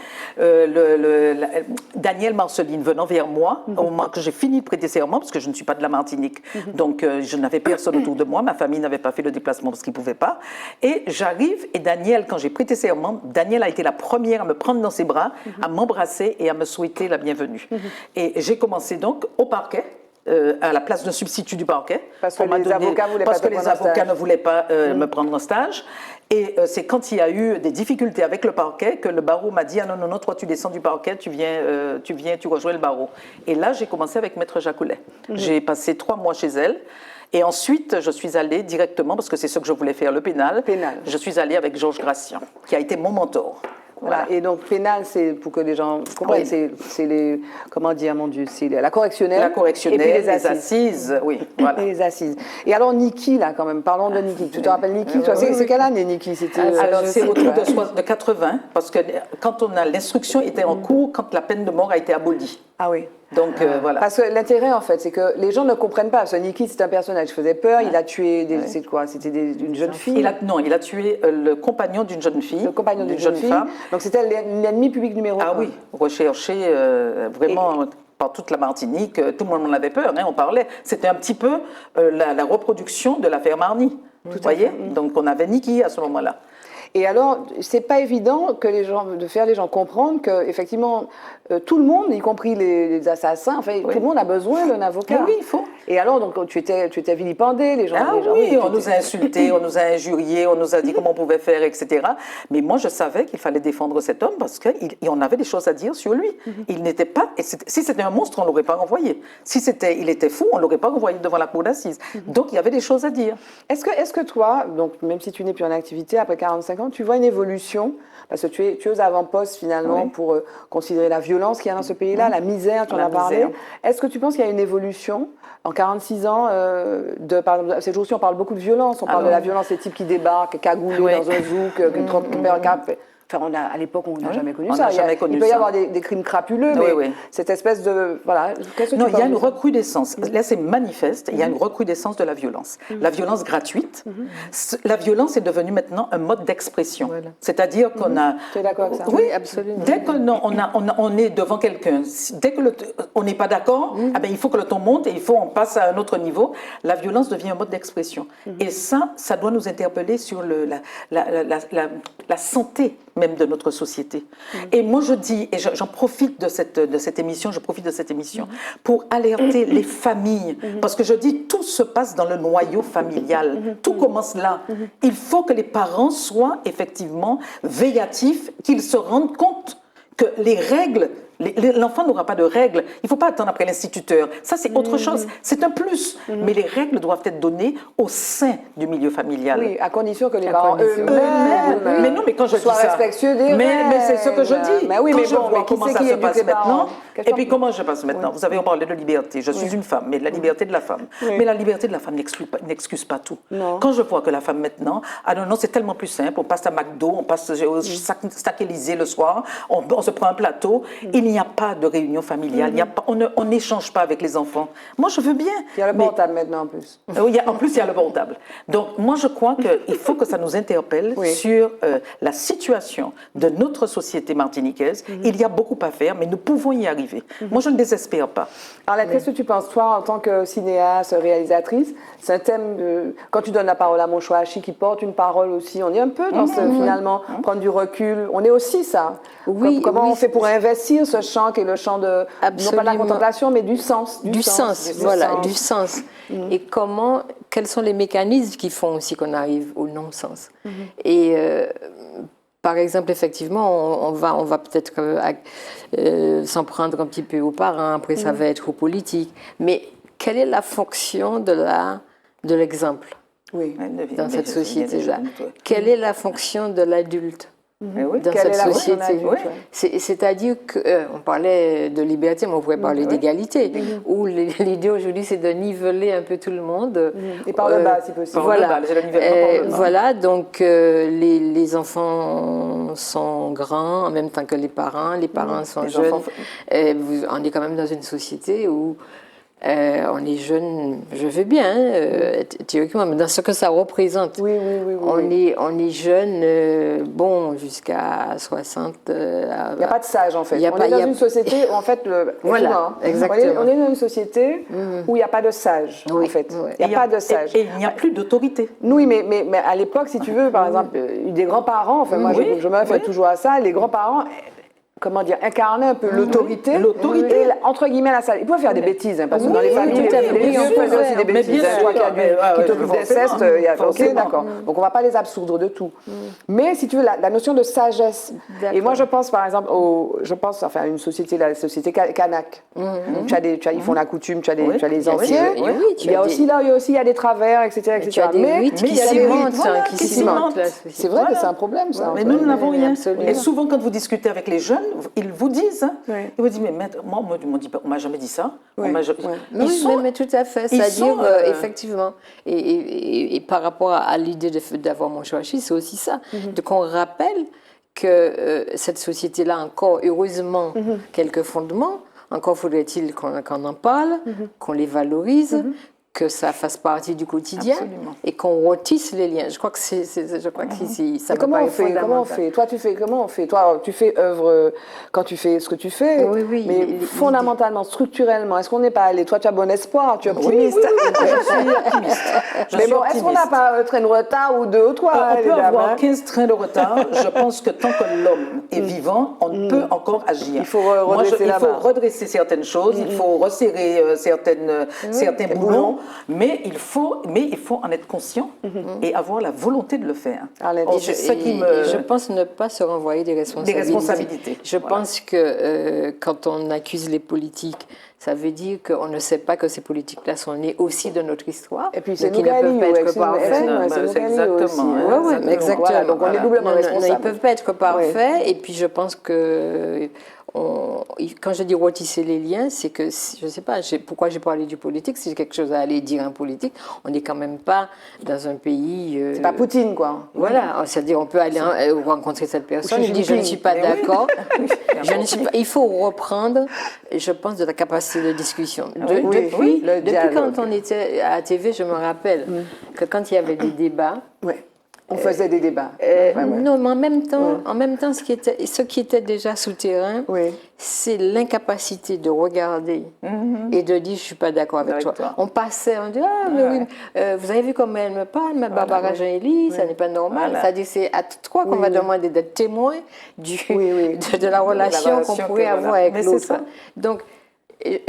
S3: Daniel Marceline venant vers moi au moment que j'ai fini de prêter serment, parce que je ne suis pas de la Martinique. Donc, je n'avais personne autour de moi. Ma famille n'avait pas fait le déplacement parce qu'ils ne pouvaient pas. Et j'arrive, et Daniel, quand j'ai prêté serment, Daniel a été la première à me prendre dans ses bras, à m'embrasser et à me souhaiter la bienvenue. Et j'ai commencé donc au parquet. À la place d'un substitut du parquet.
S1: Parce que les avocats
S3: ne voulaient pas me prendre en stage. Et c'est quand il y a eu des difficultés avec le parquet que le barreau m'a dit, ah non, toi tu descends du parquet, tu rejoins le barreau. Et là, j'ai commencé avec Maître Jacoulet. J'ai passé 3 mois chez elle. Et ensuite, je suis allée directement, parce que c'est ce que je voulais faire, le pénal. Je suis allée avec Georges Gracian, qui a été mon mentor.
S1: Voilà. Et donc, pénal, c'est pour que les gens comprennent, c'est les, comment dire, mon Dieu, c'est la correctionnelle.
S3: La correctionnelle,
S1: et puis
S3: les assises, oui, voilà.
S1: Et les assises. Et alors, Niki, là, quand même, parlons de Niki. Tu te rappelles Niki, toi? C'est quelle année, Niki?
S3: Alors, c'est autour de 80, parce que quand l'instruction était en cours, quand la peine de mort a été abolie.
S1: Ah oui.
S3: Donc, voilà.
S1: Parce que l'intérêt, en fait, c'est que les gens ne comprennent pas. Parce que Niki, c'est un personnage qui faisait peur. Il a tué, c'est quoi? C'était une jeune fille?
S3: Non, il a tué le compagnon d'une jeune fille.
S1: Le compagnon d'une jeune femme. Donc, c'était l'ennemi public numéro 1.
S3: Ah oui, recherché vraiment par toute la Martinique. Tout le monde en avait peur, hein, on parlait. C'était un petit peu la reproduction de l'affaire Marny. Vous voyez? Donc, on avait Niki à ce moment-là.
S1: Et alors, c'est pas évident de faire les gens comprendre que, effectivement, tout le monde, y compris les assassins, enfin, tout le monde a besoin d'un avocat.
S3: Oui, il faut.
S1: Et alors, donc, tu étais vilipendé, les gens.
S3: On nous a insultés, on nous a injuriés, on nous a dit comment on pouvait faire, etc. Mais moi, je savais qu'il fallait défendre cet homme parce qu'on avait des choses à dire sur lui. Il n'était pas. Si c'était un monstre, on l'aurait pas renvoyé. Si il était fou, on l'aurait pas renvoyé devant la cour d'assises. Donc, il y avait des choses à dire.
S1: Est-ce que toi, donc même si tu n'es plus en activité après 45 ans, tu vois une évolution, parce que tu es aux avant-postes finalement pour considérer la violence qu'il y a dans ce pays-là, la misère, tu en as parlé. Est-ce que tu penses qu'il y a une évolution en 46 ans par exemple, ces jours-ci on parle beaucoup de violence, on parle de la violence des types qui débarquent, cagoulés dans un zouk, Enfin, à l'époque, on n'a jamais connu ça. Il peut y avoir des crimes crapuleux, mais cette espèce de... Voilà.
S3: Non, il y a une recrudescence. Là, c'est manifeste. Il y a une recrudescence de la violence. La violence gratuite. La violence est devenue maintenant un mode d'expression. Voilà. C'est-à-dire qu'on a...
S1: Tu es d'accord avec ça?
S3: Oui, absolument. Dès qu'on est devant quelqu'un, dès qu'on n'est pas d'accord, il faut que le ton monte et on passe à un autre niveau. La violence devient un mode d'expression. Et ça doit nous interpeller sur la santé même de notre société. Et moi je dis, et j'en profite de cette émission, pour alerter les familles, parce que je dis, tout se passe dans le noyau familial, tout commence là. Il faut que les parents soient effectivement veillatifs, qu'ils se rendent compte que les règles, l'enfant n'aura pas de règles. Il ne faut pas attendre après l'instituteur. Ça, c'est autre chose. C'est un plus. Mais les règles doivent être données au sein du milieu familial.
S1: Oui, à condition que les parents eux-mêmes
S3: mais non, mais quand je
S1: soient
S3: dis ça,
S1: respectueux des règles.
S3: Mais c'est ce que je dis.
S1: Mais oui,
S3: quand
S1: mais
S3: je
S1: bon,
S3: vois comment ça se passe maintenant, et puis comment je passe maintenant. Vous savez, on parlait de liberté. Je suis une femme, mais la liberté de la femme. Mais la liberté de la femme n'excuse pas tout. Quand je vois que la femme maintenant, non, c'est tellement plus simple. On passe à McDo, on passe au Sac Élysée le soir, on se prend un plateau. Il n'y a pas de réunion familiale. On n'échange pas avec les enfants. Moi, je veux bien.
S1: Il y a le portable maintenant en plus.
S3: Oui, en plus, il y a le portable. Donc, moi, je crois qu'il faut que ça nous interpelle sur la situation de notre société martiniquaise. Il y a beaucoup à faire, mais nous pouvons y arriver. Moi, je ne désespère pas.
S1: Arlette, qu'est-ce que tu penses, toi, en tant que cinéaste, réalisatrice? C'est un thème, quand tu donnes la parole à Moncho Hachi, qui porte une parole aussi, on est un peu dans finalement, prendre du recul. On est aussi ça.
S4: Oui,
S1: comment on fait pour investir ce champ qui est le champ de, non pas de la contemplation, mais du sens.
S4: Du sens. Et quels sont les mécanismes qui font aussi qu'on arrive au non-sens. Et par exemple, effectivement, on va peut-être s'en prendre un petit peu aux parents, après ça va être aux politiques. Mais quelle est la fonction de l'exemple dans cette société-là? Quelle est la fonction de l'adulte dans cette société? C'est-à-dire qu'on parlait de liberté, mais on pourrait parler d'égalité, où l'idée aujourd'hui, c'est de niveler un peu tout le monde.
S1: Et par le bas, si possible.
S4: Voilà, donc les enfants sont grands en même temps que les parents sont jeunes. On est quand même dans une société où on est jeune, je veux bien, théoriquement, mais dans ce que ça représente.
S1: Oui.
S4: On est jeune, jusqu'à 60. Il
S1: n'y a pas de sage, en fait. On est dans une société où, en fait,
S4: exactement.
S1: On est dans une société où il n'y a pas de sage, en fait. Il n'y a pas de sage.
S3: Et il n'y a plus d'autorité.
S1: Oui, mais à l'époque, si tu veux, par exemple, des grands-parents, enfin, moi, je me réfère toujours à ça, les grands-parents... comment dire, incarner un peu l'autorité.
S3: L'autorité.
S1: Et, entre guillemets, la salle. Ils peuvent faire des bêtises, hein, parce que dans les
S4: Oui,
S1: familles,
S4: tout à fait.
S1: les vieux faisaient aussi des
S3: Mais
S1: bêtises.
S3: bien
S1: Hein, toi
S3: sûr,
S1: qui t'occupes d'inceste, il y a... Ok,
S3: forcément.
S1: d'accord. Donc on ne va pas les absoudre de tout. Mais si tu veux, la notion de sagesse. Et moi, je pense, par exemple, enfin, à une société, la société kanak. Ils font la coutume, tu as les anciens. Il y a aussi là, il y a des travers, etc.
S4: Tu as des rites qui
S1: il y a des rites,
S4: qui cimentent.
S1: C'est vrai que c'est un problème, ça.
S3: Mais nous n'avons rien.
S4: absolument.
S3: Et souvent, quand vous discutez avec les jeunes, ils vous disent, hein,
S1: Oui.
S3: ils vous disent, mais maître, moi, on m'a jamais dit ça.
S1: Oui.
S3: Ils sont-
S4: Mais tout à fait.
S3: ils
S4: C'est-à-dire,
S3: sont,
S4: effectivement, et par rapport à l'idée d'avoir mon choisi, c'est aussi ça. Donc, on rappelle que cette société-là, encore, heureusement, quelques fondements. Encore faudrait-il qu'on en parle, qu'on les valorise, que ça fasse partie du quotidien
S3: Absolument.
S4: et qu'on retisse les liens. Je crois que qu'ici, ça
S1: Mais
S4: me
S1: comment
S4: paraît
S1: on fait?
S4: fondamental.
S1: Comment on fait? Toi, comment on fait? Toi, tu fais œuvre quand tu fais ce que tu fais.
S4: Oui, oui,
S1: Mais
S4: l'idée.
S1: fondamentalement, structurellement, est-ce qu'on n'est pas allé? Toi, tu as bon espoir, tu es optimiste.
S3: Je suis optimiste.
S1: Mais bon, est-ce qu'on n'a pas un train de retard ou deux ou trois?
S3: On
S1: les
S3: peut
S1: dames,
S3: avoir
S1: hein?
S3: 15 trains de retard. Je pense que tant que l'homme est vivant, on peut encore agir.
S1: Il faut redresser la
S3: Il faut
S1: barre.
S3: redresser certaines choses, il faut resserrer certains boulons, mais il faut en être conscient et avoir la volonté de le faire.
S1: Arlette,
S3: Oh,
S4: Et
S3: c'est ça qui me...
S4: je pense ne pas se renvoyer des responsabilités.
S3: Des responsabilités,
S4: Je
S3: voilà.
S4: pense que quand on accuse les politiques, ça veut dire qu'on ne sait pas que ces politiques-là sont nées aussi de notre histoire.
S1: Et puis c'est
S4: donc
S1: nous
S4: ils ne peuvent pas être
S1: c'est
S4: parfaits.
S3: exactement,
S1: aussi.
S3: ouais,
S4: Oui, exactement.
S1: Voilà, donc on est doublement
S4: Non,
S1: responsable.
S4: ils ne peuvent pas être parfaits. Et puis je pense que quand je dis retisser les liens, c'est que, je ne sais pas, pourquoi j'ai parlé du politique, si j'ai quelque chose à aller dire en politique, on n'est quand même pas dans un pays...
S1: C'est pas Poutine, quoi.
S4: Voilà, c'est-à-dire on peut aller rencontrer cette personne,
S1: Xi
S4: il dit je ne
S1: Jinping.
S4: suis pas
S3: Mais oui.
S4: d'accord. Il faut reprendre, je pense, de la capacité de discussion.
S1: Oui, le
S4: Depuis
S1: dialogue.
S4: quand on était à la TV, je me rappelle que quand il y avait des débats,
S1: Ouais. On faisait des débats.
S4: non, mais en même temps, ce qui était déjà souterrain,
S1: Oui.
S4: c'est l'incapacité de regarder et de dire je suis pas d'accord avec toi. On passait, on dit mais oui, vous avez vu comment elle me parle, ma Barbara Jean-Élie, ça n'est pas normal.
S3: Voilà.
S4: C'est-à-dire c'est à toi qu'on va demander d'être témoin de la relation qu'on pourrait avoir
S3: voilà.
S4: avec
S3: Mais c'est
S4: l'autre.
S3: ça.
S4: Donc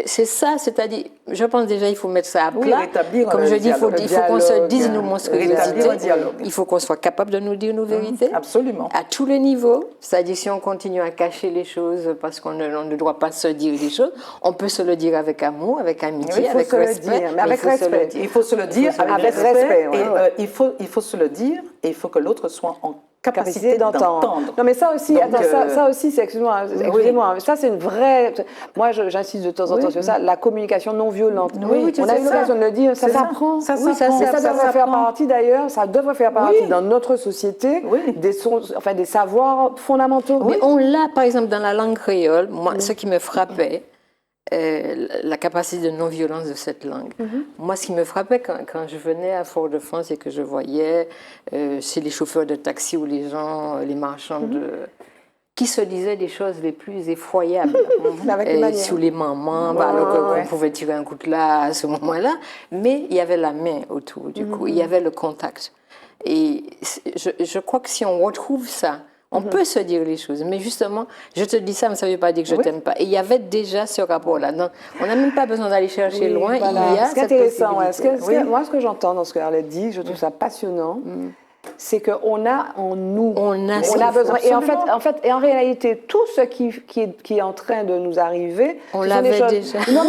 S4: c'est ça, c'est-à-dire, je pense déjà il faut mettre ça à plat.
S3: rétablir
S4: Comme
S3: le
S4: je dis, il faut
S3: dialogue.
S4: qu'on se
S1: dialogue,
S4: dise nos
S3: rétablir
S4: monstruosités.
S3: le dialogue.
S4: Il faut qu'on soit capable de nous dire nos vérités.
S3: Absolument.
S4: À tous les niveaux, c'est-à-dire si on continue à cacher les choses parce qu'on ne doit pas se dire les choses, on peut se le dire avec amour, avec amitié,
S1: Oui, il faut
S4: avec
S1: se le
S4: respect.
S1: dire, mais avec
S4: il faut se le
S1: respect.
S4: dire.
S3: Il faut se le dire avec
S1: respect,
S3: respect.
S1: ouais.
S3: Et il faut se le dire et il faut que l'autre soit en capacité d'entendre.
S1: Non, mais ça aussi,
S3: Donc,
S1: attends, ça aussi, c'est, excusez-moi, ça c'est une vraie. Moi, j'insiste de temps en temps sur ça, la communication non violente.
S3: Oui,
S1: on a eu l'occasion de le dire, ça
S3: C'est ça.
S1: s'apprend.
S3: Ça
S1: Oui,
S3: s'apprend.
S1: et ça
S3: Ça
S1: devrait faire
S3: s'apprend.
S1: partie d'ailleurs, ça devrait faire partie
S3: Oui.
S1: dans notre société
S3: Oui.
S1: des savoirs fondamentaux.
S4: Mais on l'a, par exemple, dans la langue créole, moi, ce qui me frappait, la capacité de non-violence de cette langue. Moi, ce qui me frappait quand je venais à Fort-de-France et que je voyais chez les chauffeurs de taxi ou les gens, les marchands qui se disaient des choses les plus effroyables.
S1: Avec les manières.
S4: Sous les mamans, on pouvait tirer un coup de là à ce moment-là, mais il y avait la main autour du cou, il y avait le contact. Et je crois que si on retrouve ça, on peut se dire les choses, mais justement, je te dis ça, mais ça ne veut pas dire que je t'aime pas. Et il y avait déjà ce rapport-là. Donc, on n'a même pas besoin d'aller chercher loin.
S1: Voilà.
S4: Il y a
S1: Ce qui est
S4: cette
S1: intéressant,
S4: possibilité.
S1: moi, ce que j'entends dans ce que Arlette dit, je trouve ça passionnant. C'est qu'on a en nous,
S4: On a
S1: besoin. Et
S3: absolument.
S1: en réalité, tout ce qui est en train de nous arriver,
S4: On
S1: ce sont des
S4: l'avait
S1: choses-
S4: déjà.
S1: Non,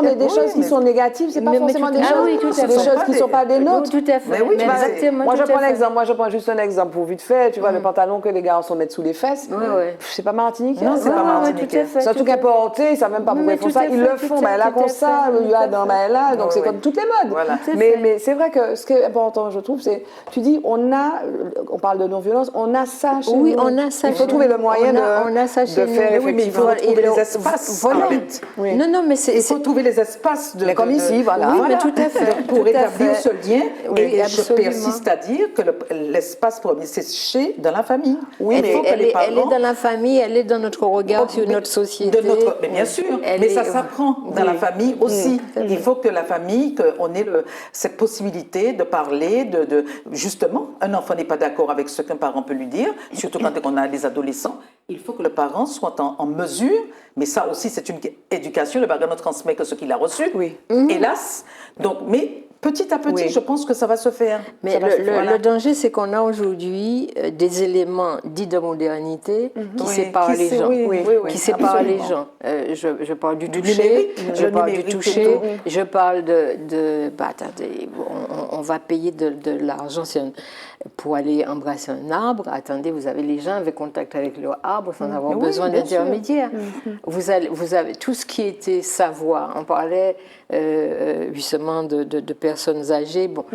S1: mais des
S3: Oui,
S1: choses qui
S3: mais-
S1: sont négatives, c'est pas
S4: Mais
S1: forcément
S4: tout-
S1: des
S4: ah
S1: choses,
S4: oui, tout à
S1: c'est des
S4: fait.
S1: choses qui ne sont pas des nôtres.
S4: Tout à fait.
S3: Mais oui, tu vois,
S4: exactement.
S1: Moi, je
S4: tout à
S1: prends
S4: fait.
S1: l'exemple. Moi, je prends juste un exemple pour vite fait. Tu vois, le pantalon que les garçons mettent sous les fesses,
S4: Ouais.
S1: c'est pas martiniquais.
S3: Non, c'est pas martiniquais.
S4: tout à fait.
S1: Surtout
S4: tout à fait.
S1: qu'importés, ils savent même pas pourquoi
S4: Mais
S1: ils font
S4: tout
S1: ça.
S4: à
S1: Ils
S4: fait,
S1: le
S4: tout
S1: font,
S4: à
S1: mais
S4: fait,
S1: là,
S4: tout
S1: comme
S4: à
S1: ça,
S4: fait,
S1: il y a
S4: tout à
S1: dans
S4: fait.
S1: là, donc
S3: Ouais,
S1: c'est
S3: ouais.
S1: comme toutes les modes.
S3: Voilà.
S4: Tout à fait.
S1: Mais c'est vrai que ce qui est important, je trouve, c'est, tu dis, on parle de non-violence, on a ça chez
S4: Oui,
S1: nous.
S4: on a ça.
S1: Il faut
S4: chez
S1: trouver
S4: nous.
S1: le moyen
S4: on a ça
S1: de
S4: chez nous.
S1: faire
S3: oui, mais il faut
S1: effectivement.
S3: retrouver les
S4: Et
S3: espaces.
S4: Voilà.
S3: Arlette.
S1: Oui.
S4: Non, mais c'est
S3: Il faut trouver les espaces de.
S1: Mais comme ici, voilà.
S4: Oui, mais tout à fait.
S3: Pour
S4: tout à
S3: établir
S4: fait.
S3: ce lien,
S4: Oui,
S3: et je
S4: absolument.
S3: persiste à dire que l'espace premier, c'est chez, dans la famille.
S1: Oui,
S3: Il
S1: mais
S3: faut que
S4: elle
S3: les
S4: est
S3: parents-
S4: dans la famille, elle est dans notre regard sur notre société.
S3: Mais bien sûr,
S4: Elle
S3: mais
S4: est-
S3: ça s'apprend dans la famille aussi. Il faut que la famille, qu'on ait cette possibilité de parler, justement, un enfant n'est pas d'accord avec ce qu'un parent peut lui dire, surtout quand on a des adolescents. il faut que le parent soit en mesure, mais ça aussi c'est une éducation, le parent ne transmet que ce qu'il a reçu,
S1: Oui.
S3: hélas. Donc, mais petit à petit,
S1: Oui.
S3: je pense que ça va se faire.
S4: Mais
S3: Ça va se faire.
S4: le danger, c'est qu'on a aujourd'hui des éléments dits de modernité qui
S3: Oui,
S4: séparent
S3: qui
S4: les
S3: sé-
S4: gens.
S3: oui, oui, oui,
S4: Qui séparent les
S3: absolument.
S4: gens. Je parle du
S3: Du
S4: toucher,
S3: numérique,
S4: je
S3: le
S4: parle du
S3: numérique et
S4: toucher,
S3: tout.
S4: je parle attendez, on va payer de l'argent pour aller embrasser un arbre. Attendez, vous avez les gens avec contact avec leur arbre sans avoir
S3: Oui,
S4: besoin
S3: bien sûr.
S4: d'intermédiaire. Vous avez tout ce qui était savoir. On parlait justement de personnes âgées. Bon,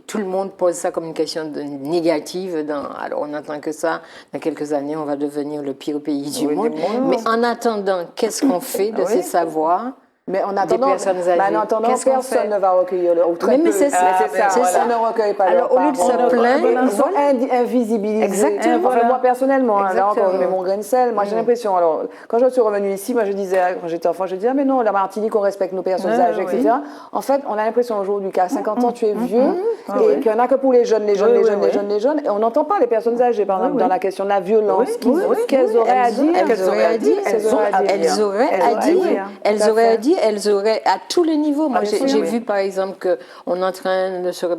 S4: tout le monde pose ça comme une question négative. Alors on entend que ça, dans quelques années, on va devenir le pire pays du
S3: Oui,
S4: monde.
S3: du monde.
S4: Mais en attendant, qu'est-ce qu'on fait de ces savoirs?
S1: Mais en attendant,
S4: personnes âgées.
S1: qu'est-ce
S4: qu'on
S1: personne
S4: fait
S1: ne va recueillir le. Ou très
S4: Mais
S1: peu.
S4: c'est ça,
S1: c'est
S4: c'est ça.
S1: On ne recueille pas
S4: Alors,
S1: leurs
S4: au lieu de se
S1: parents.
S4: plaindre,
S1: Ils sont
S4: voilà.
S1: invisibilisés.
S4: Exactement.
S1: Enfin, moi personnellement, hein, là encore, je mets
S4: Exactement.
S1: mon grain de sel. Moi, j'ai l'impression. Alors, quand je suis revenue ici, moi, je disais, quand j'étais enfant, je disais, ah, mais non, la Martinique, on respecte nos personnes âgées,
S3: oui.
S1: etc. En fait, on a l'impression aujourd'hui qu'à 50 ans, tu es vieux et
S3: oui.
S1: qu'il n'y en a que pour les jeunes, les jeunes,
S3: Oui,
S1: les
S3: oui,
S1: jeunes,
S3: oui.
S1: les jeunes, les jeunes. Et on n'entend pas les personnes âgées, par exemple,
S3: oui.
S1: dans la question de la violence, ce qu'elles
S4: Oui,
S1: auraient à dire.
S4: Elles auraient à dire,
S1: Elles auraient à dire.
S4: elles auraient à
S1: Elles auraient à
S4: dire,
S1: dire.
S4: elles
S1: Tout à
S4: auraient à
S1: fait.
S4: dire, elles auraient à tous les niveaux. Moi,
S1: bien sûr,
S4: j'ai
S1: oui.
S4: vu par exemple qu'on est en train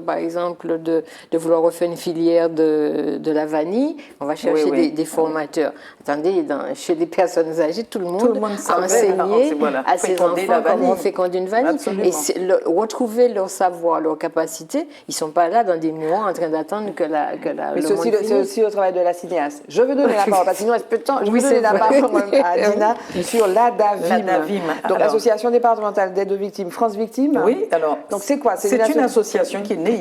S4: par exemple, de vouloir refaire une filière de la vanille. On va chercher
S3: Oui, oui.
S4: des formateurs. Attendez, chez les personnes âgées, tout le monde a
S3: savait,
S4: enseigné
S3: voilà,
S4: à ses
S3: féconder la
S4: enfants comment
S3: vanille.
S4: féconder une vanille.
S3: Absolument.
S4: Et retrouver leur savoir, leur capacité, ils ne sont pas là dans des mois en train d'attendre que
S1: Mais
S4: le
S1: c'est
S4: monde
S1: aussi,
S4: finisse.
S1: le travail de la cinéaste. Je veux donner la parole, parce que sinon, je
S4: Oui,
S1: veux donner
S4: c'est
S1: la
S4: vrai.
S1: parole moi, à Dina sur l'ADAVIM.
S3: L'ADAVIM.
S1: Donc,
S3: Alors-
S1: l'Association départementale d'aide aux victimes, France Victimes.
S3: Oui, alors.
S1: Donc, c'est quoi?
S3: C'est une association qui est née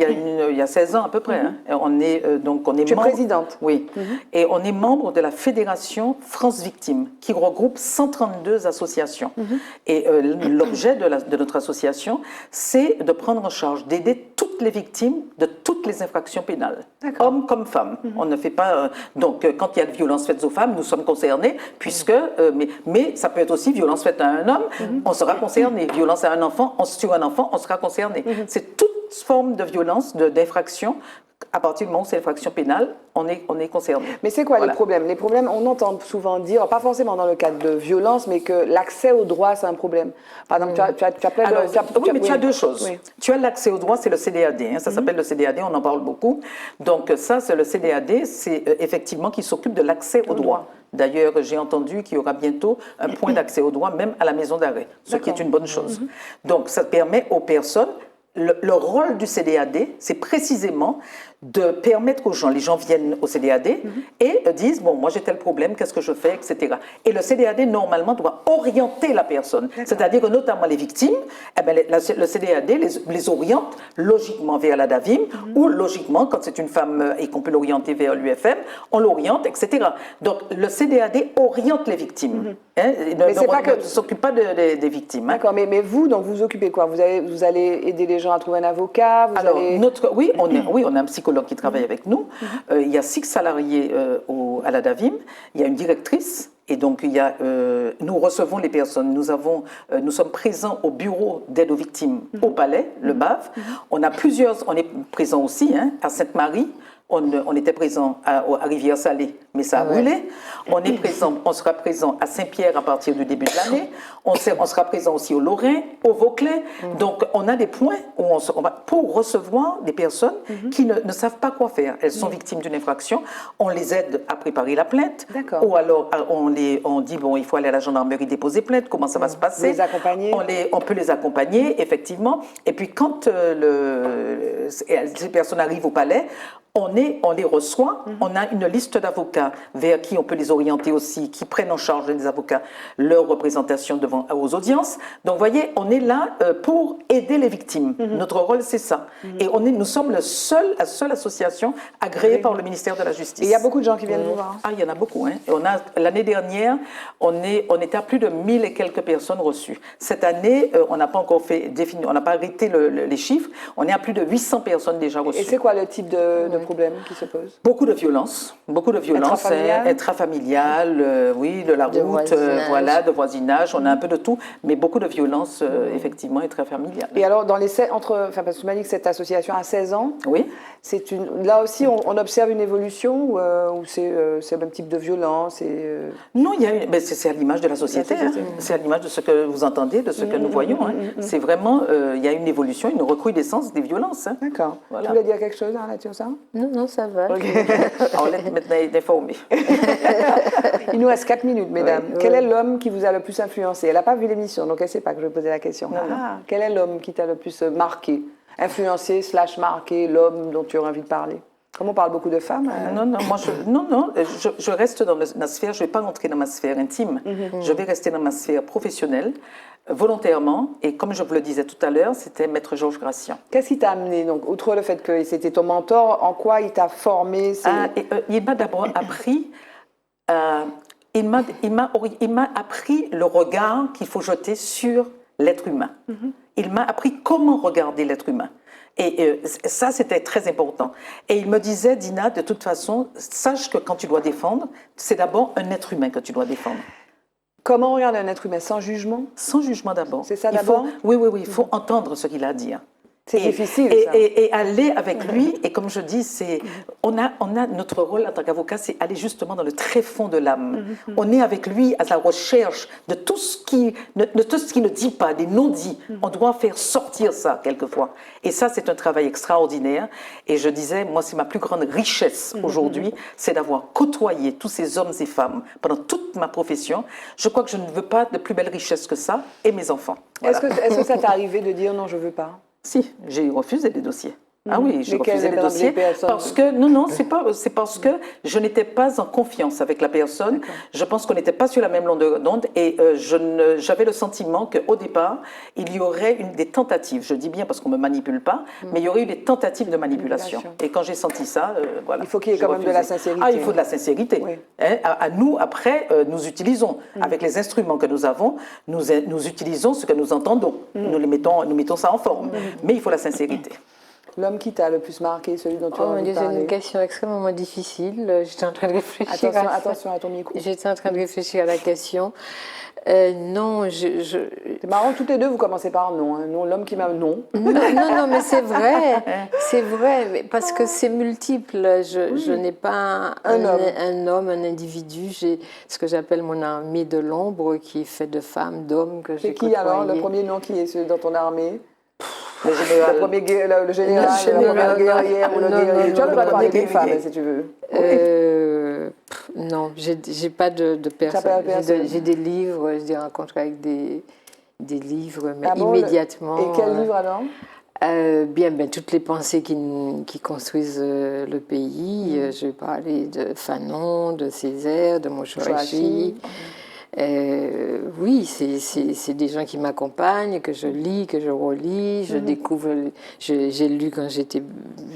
S3: il y a 16 ans à peu près. Hein. On est
S1: Tu es
S3: membre.
S1: présidente.
S3: Oui. Et on est membre de la Fédération France Victimes, qui regroupe 132 associations. Et l'objet de notre association, c'est de prendre en charge, d'aider toutes les victimes de toutes les infractions pénales, hommes comme femmes. On ne fait pas. Donc, quand il y a de violences faites aux femmes, nous sommes concernés, puisque. Mais ça peut être aussi violence faite à un homme, on sera concerné. Violence à un enfant, on se tue un enfant, on sera concerné. C'est toute forme de violence, d'infraction. À partir du moment où c'est l'infraction pénale, on est concerné.
S1: Mais c'est quoi
S3: Voilà.
S1: les problèmes? Les problèmes, on entend souvent dire, pas forcément dans le cadre de violence, mais que l'accès au droit, c'est un problème. Par exemple, tu as plein
S3: Alors,
S1: de...
S3: oui, mais tu as deux choses.
S1: Oui.
S3: Tu as l'accès au droit, c'est le CDAD. Hein, ça s'appelle le CDAD, on en parle beaucoup. Donc ça, c'est le CDAD, c'est effectivement qui s'occupe de l'accès au droit. D'ailleurs, j'ai entendu qu'il y aura bientôt un point d'accès au droit, même à la maison d'arrêt, ce qui est une bonne chose. Donc ça permet aux personnes... Le rôle du CDAD, c'est précisément de permettre aux gens, les gens viennent au CDAD et disent, bon, moi j'ai tel problème, qu'est-ce que je fais, etc. Et le CDAD, normalement, doit orienter la personne. C'est-à-dire que notamment les victimes, eh ben, le CDAD les oriente logiquement vers la DAVIM ou logiquement, quand c'est une femme et qu'on peut l'orienter vers l'UFM, on l'oriente, etc. Donc le CDAD oriente les victimes. Hein,
S1: Mais c'est pas que...
S3: ne s'occupe pas des victimes. Hein.
S1: D'accord, mais vous, donc vous occupez quoi? Vous allez aider les gens à trouver un avocat?
S3: Alors,
S1: allez...
S3: oui, on a un psychologue qui travaille avec nous. Il y a 6 salariés à la DAVIM. Il y a une directrice. Et donc, nous recevons les personnes. Nous sommes présents au bureau d'aide aux victimes au Palais, le BAV. On est présents aussi à Sainte-Marie. On était présent à Rivière-Salée, mais ça a brûlé. On sera présent à Saint-Pierre à partir du début de l'année. On sera présent aussi au Lorrain, au Vauclès. Donc, on a des points où on va pour recevoir des personnes qui ne savent pas quoi faire. Elles sont victimes d'une infraction. On les aide à préparer la plainte.
S1: D'accord.
S3: Ou alors, on dit, bon, il faut aller à la gendarmerie déposer plainte. Comment ça va se passer?
S1: Les accompagner.
S3: On peut les accompagner, effectivement. Et puis, quand ces personnes arrivent au palais, on les reçoit, on a une liste d'avocats vers qui on peut les orienter aussi, qui prennent en charge les avocats leur représentation aux audiences. Donc, vous voyez, on est là pour aider les victimes. Notre rôle, c'est ça. Et nous sommes la seule association agréée par le ministère de la Justice.
S1: Et il y a beaucoup de gens qui viennent vous voir.
S3: Ah, il y en a beaucoup. Hein. L'année dernière, on était à plus de 1000 et quelques personnes reçues. Cette année, on n'a pas encore on n'a pas arrêté les chiffres. On est à plus de 800 personnes déjà reçues.
S1: Et c'est quoi le type de problèmes qui se posent?
S3: Beaucoup de violence, intrafamiliale, oui, de la
S4: De
S3: route,
S4: voisinage.
S3: voilà, de voisinage, on a un peu de tout, mais beaucoup de violence, effectivement, intrafamiliale.
S1: Et alors, dans les parce que tu m'as dit que cette association a 16 ans,
S3: Oui.
S1: là aussi, on observe une évolution ou c'est le même type de violence
S3: Non, c'est à l'image de la société, hein. C'est à l'image de ce que vous entendez, de ce que nous voyons. Hein. C'est vraiment, il y a une évolution, une recrudescence des violences. Hein.
S1: D'accord.
S3: Voilà.
S1: Tu voulais dire quelque chose, Arlette, sur ça?
S4: Non, non, ça va.
S3: Alors, là, maintenant, il est informé.
S1: Il nous reste 4 minutes, mesdames.
S4: Oui.
S1: Quel est l'homme qui vous a le plus influencé? Elle n'a pas vu l'émission, donc elle ne sait pas que je vais poser la question. Quel est l'homme qui t'a le plus marqué? Influencé / marqué, l'homme dont tu aurais envie de parler? Comme on parle beaucoup de femmes.
S3: Je reste dans la sphère, je ne vais pas rentrer dans ma sphère intime, je vais rester dans ma sphère professionnelle, volontairement, et comme je vous le disais tout à l'heure, c'était Maître Georges Gracian.
S1: Qu'est-ce qui t'a amené, donc, outre le fait que c'était ton mentor, en quoi il t'a formé?
S3: Il m'a d'abord appris, il m'a appris le regard qu'il faut jeter sur l'être humain. Il m'a appris comment regarder l'être humain. Et ça, c'était très important. Et il me disait, Dina, de toute façon, sache que quand tu dois défendre, c'est d'abord un être humain que tu dois défendre.
S1: Comment regarder un être humain? Sans jugement?
S3: Sans jugement d'abord.
S1: C'est ça d'abord?
S3: Oui, il faut entendre ce qu'il a à dire.
S1: C'est difficile, ça.
S3: Et aller avec lui, et comme je dis, on a notre rôle en tant qu'avocat, c'est aller justement dans le tréfonds de l'âme. On est avec lui à la recherche de tout ce qui ne dit pas, des non-dits. On doit faire sortir ça quelquefois. Et ça, c'est un travail extraordinaire. Et je disais, moi, c'est ma plus grande richesse aujourd'hui, c'est d'avoir côtoyé tous ces hommes et femmes pendant toute ma profession. Je crois que je ne veux pas de plus belle richesse que ça, et mes enfants. Voilà.
S1: Est-ce que ça t'est arrivé de dire non, je ne veux pas?
S3: Si, j'ai refusé des dossiers. Ah oui, j'ai
S1: Lesquels,
S3: refusé les
S1: par exemple,
S3: dossiers
S1: les personnes?
S3: parce que non, c'est parce que je n'étais pas en confiance avec la personne. Je pense qu'on n'était pas sur la même longueur d'onde et j'avais le sentiment qu'au départ il y aurait des tentatives. Je dis bien parce qu'on me manipule pas, mais il y aurait eu des tentatives de manipulation. Et quand j'ai senti ça, voilà.
S1: Il faut qu'il y ait quand même de la sincérité.
S3: Ah, il faut de la sincérité.
S1: Oui.
S3: Hein, à nous après, nous utilisons avec les instruments que nous avons, nous utilisons ce que nous entendons. Nous mettons ça en forme. Mais il faut la sincérité.
S1: L'homme qui t'a le plus marqué, celui dont tu as envie de
S4: C'est
S1: parler?
S4: une question extrêmement difficile. J'étais en train de réfléchir.
S1: Attention à ton micro.
S4: J'étais en train de réfléchir à la question. Non,
S1: C'est marrant, toutes les deux, vous commencez par non. Hein. Non, l'homme qui m'a... Non.
S4: Non, mais c'est vrai, mais parce que c'est multiple. Je n'ai pas un homme, un individu. J'ai ce que j'appelle mon armée de l'ombre qui est faite de femmes, d'hommes que j'ai côtoyés.
S1: C'est qui alors, le premier nom qui est celui dans ton armée?
S3: Le général.
S1: Le général, la première guerrière ou le guerrier. Tu as le droit de parler d'une femme, si tu veux.
S4: Non, j'ai pas de personne. J'ai des livres, j'ai des rencontres avec des livres, mais immédiatement.
S1: Et quel livre alors?
S4: Bien, toutes les pensées qui construisent le pays. Je vais parler de Fanon, de Césaire, de Moshoashi. Oui, c'est des gens qui m'accompagnent, que je lis, que je relis, je découvre. J'ai lu quand j'étais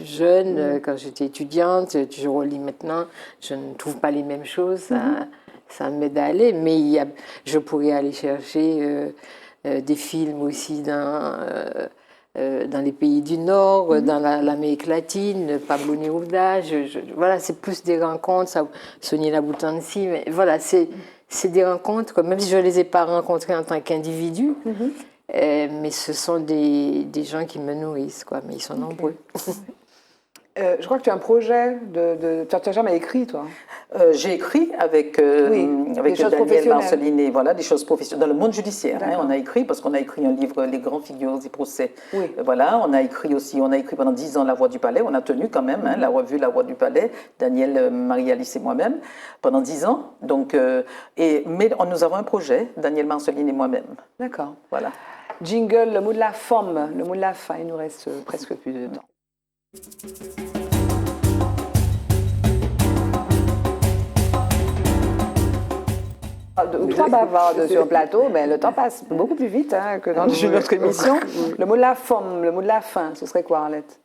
S4: jeune, quand j'étais étudiante, je relis maintenant. Je ne trouve pas les mêmes choses, ça m'aide à aller, mais je pourrais aller chercher des films aussi dans les pays du Nord, dans l'Amérique latine, Pablo Neruda. Voilà, c'est plus des rencontres, Sonia Laboutansi, mais voilà, c'est des rencontres, même si je ne les ai pas rencontrés en tant qu'individu, mais ce sont des gens qui me nourrissent, quoi, mais ils sont nombreux.
S1: Je crois que tu as un projet tu n'as jamais écrit, toi?
S3: J'ai écrit avec Daniel Marcellinet, voilà, des choses professionnelles dans le monde judiciaire. Hein, on a écrit, parce qu'on a écrit un livre, Les grands figures et procès. Oui. Voilà, on a écrit pendant 10 ans La Voix du Palais, on a tenu quand même, la revue La Voix du Palais, Daniel, Marie-Alice et moi-même, pendant 10 ans. Donc, mais nous avons un projet, Daniel Marcellinet et moi-même.
S1: D'accord.
S3: Voilà.
S1: Jingle, le mot de la forme, le mot de la fin, il nous reste presque plus de temps. Trois bavardes sur le plateau, mais le temps passe beaucoup plus vite que dans notre émission. Le mot de la forme, le mot de la fin, ce serait quoi, Arlette?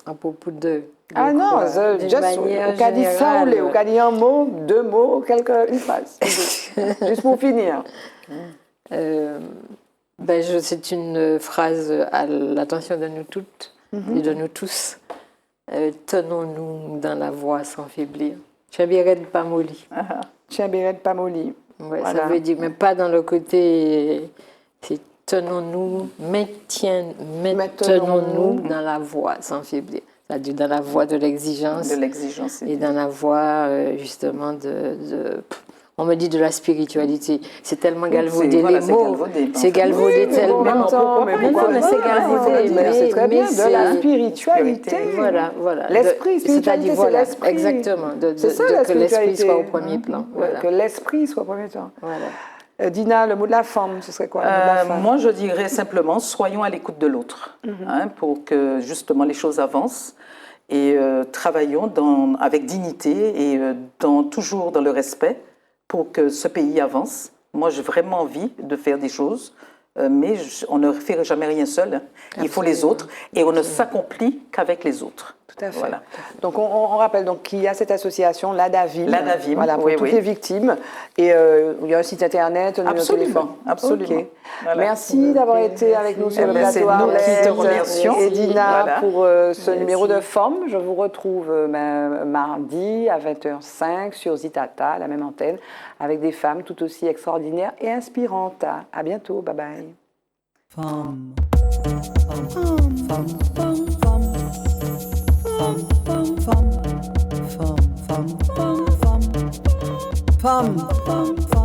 S4: À propos de...
S1: Ah non, on a dit ça ou on a dit un mot, 2 mots, une phrase. Juste pour finir.
S4: C'est une phrase à l'attention de nous toutes et de nous tous. tenons-nous dans la voie sans faiblir. Chabired Pamoli.
S1: Chabired Pamoli.
S4: Ouais,
S1: Voilà.
S4: Ça veut dire, mais pas dans le côté, c'est tenons-nous, maintenons-nous dans la voie sans faiblir. C'est-à-dire dans la voie de l'exigence.
S3: De l'exigence.
S4: Et dans la voie, justement, on me dit de la spiritualité. C'est tellement galvaudé,
S3: voilà,
S4: les
S3: c'est
S4: mots.
S3: galvaudé.
S4: C'est galvaudé
S1: Oui,
S4: tellement.
S1: mais en même temps, mais
S4: Non, mais c'est galvaudé.
S1: c'est très bien, de la
S4: c'est-
S1: spiritualité.
S4: Voilà.
S1: L'esprit, spiritualité,
S4: C'est-à-dire, voilà,
S1: l'esprit.
S4: exactement.
S1: C'est ça, la
S4: que l'esprit
S1: spiritualité.
S4: soit au premier plan. Voilà.
S1: Que l'esprit soit au premier temps.
S4: Voilà.
S1: Dina, le mot de la femme, ce serait quoi le mot de la femme?
S3: Moi, je dirais simplement, soyons à l'écoute de l'autre, pour que justement les choses avancent et travaillons avec dignité et toujours dans le respect pour que ce pays avance. Moi, j'ai vraiment envie de faire des choses, mais on ne fait jamais rien seul. Hein. Il faut les autres et on ne s'accomplit qu'avec les autres.
S1: Tout à fait.
S3: Voilà.
S1: Donc on rappelle donc qu'il y a cette association, l'ADAVIM,
S3: L'ADAVIM,
S1: voilà, pour
S3: oui,
S1: toutes
S3: oui.
S1: les victimes. Et il y a un site internet, un numéro de
S3: Absolument,
S1: téléphone.
S3: absolument.
S1: Ok.
S3: Voilà.
S1: Merci d'avoir été avec nous sur le
S3: bien, c'est
S1: plateau.
S3: nous qui te
S1: Arlette
S3: remercions.
S1: Et Dina
S3: Voilà.
S1: pour ce numéro de Forme. Je vous retrouve mardi à 20h05 sur Zitata, la même antenne, avec des femmes tout aussi extraordinaires et inspirantes. À bientôt, bye bye.
S2: Femme. Femme. Femme. Femme. Femme. Femme. Femme. Femme. Femme. Femme. Femme. Femme.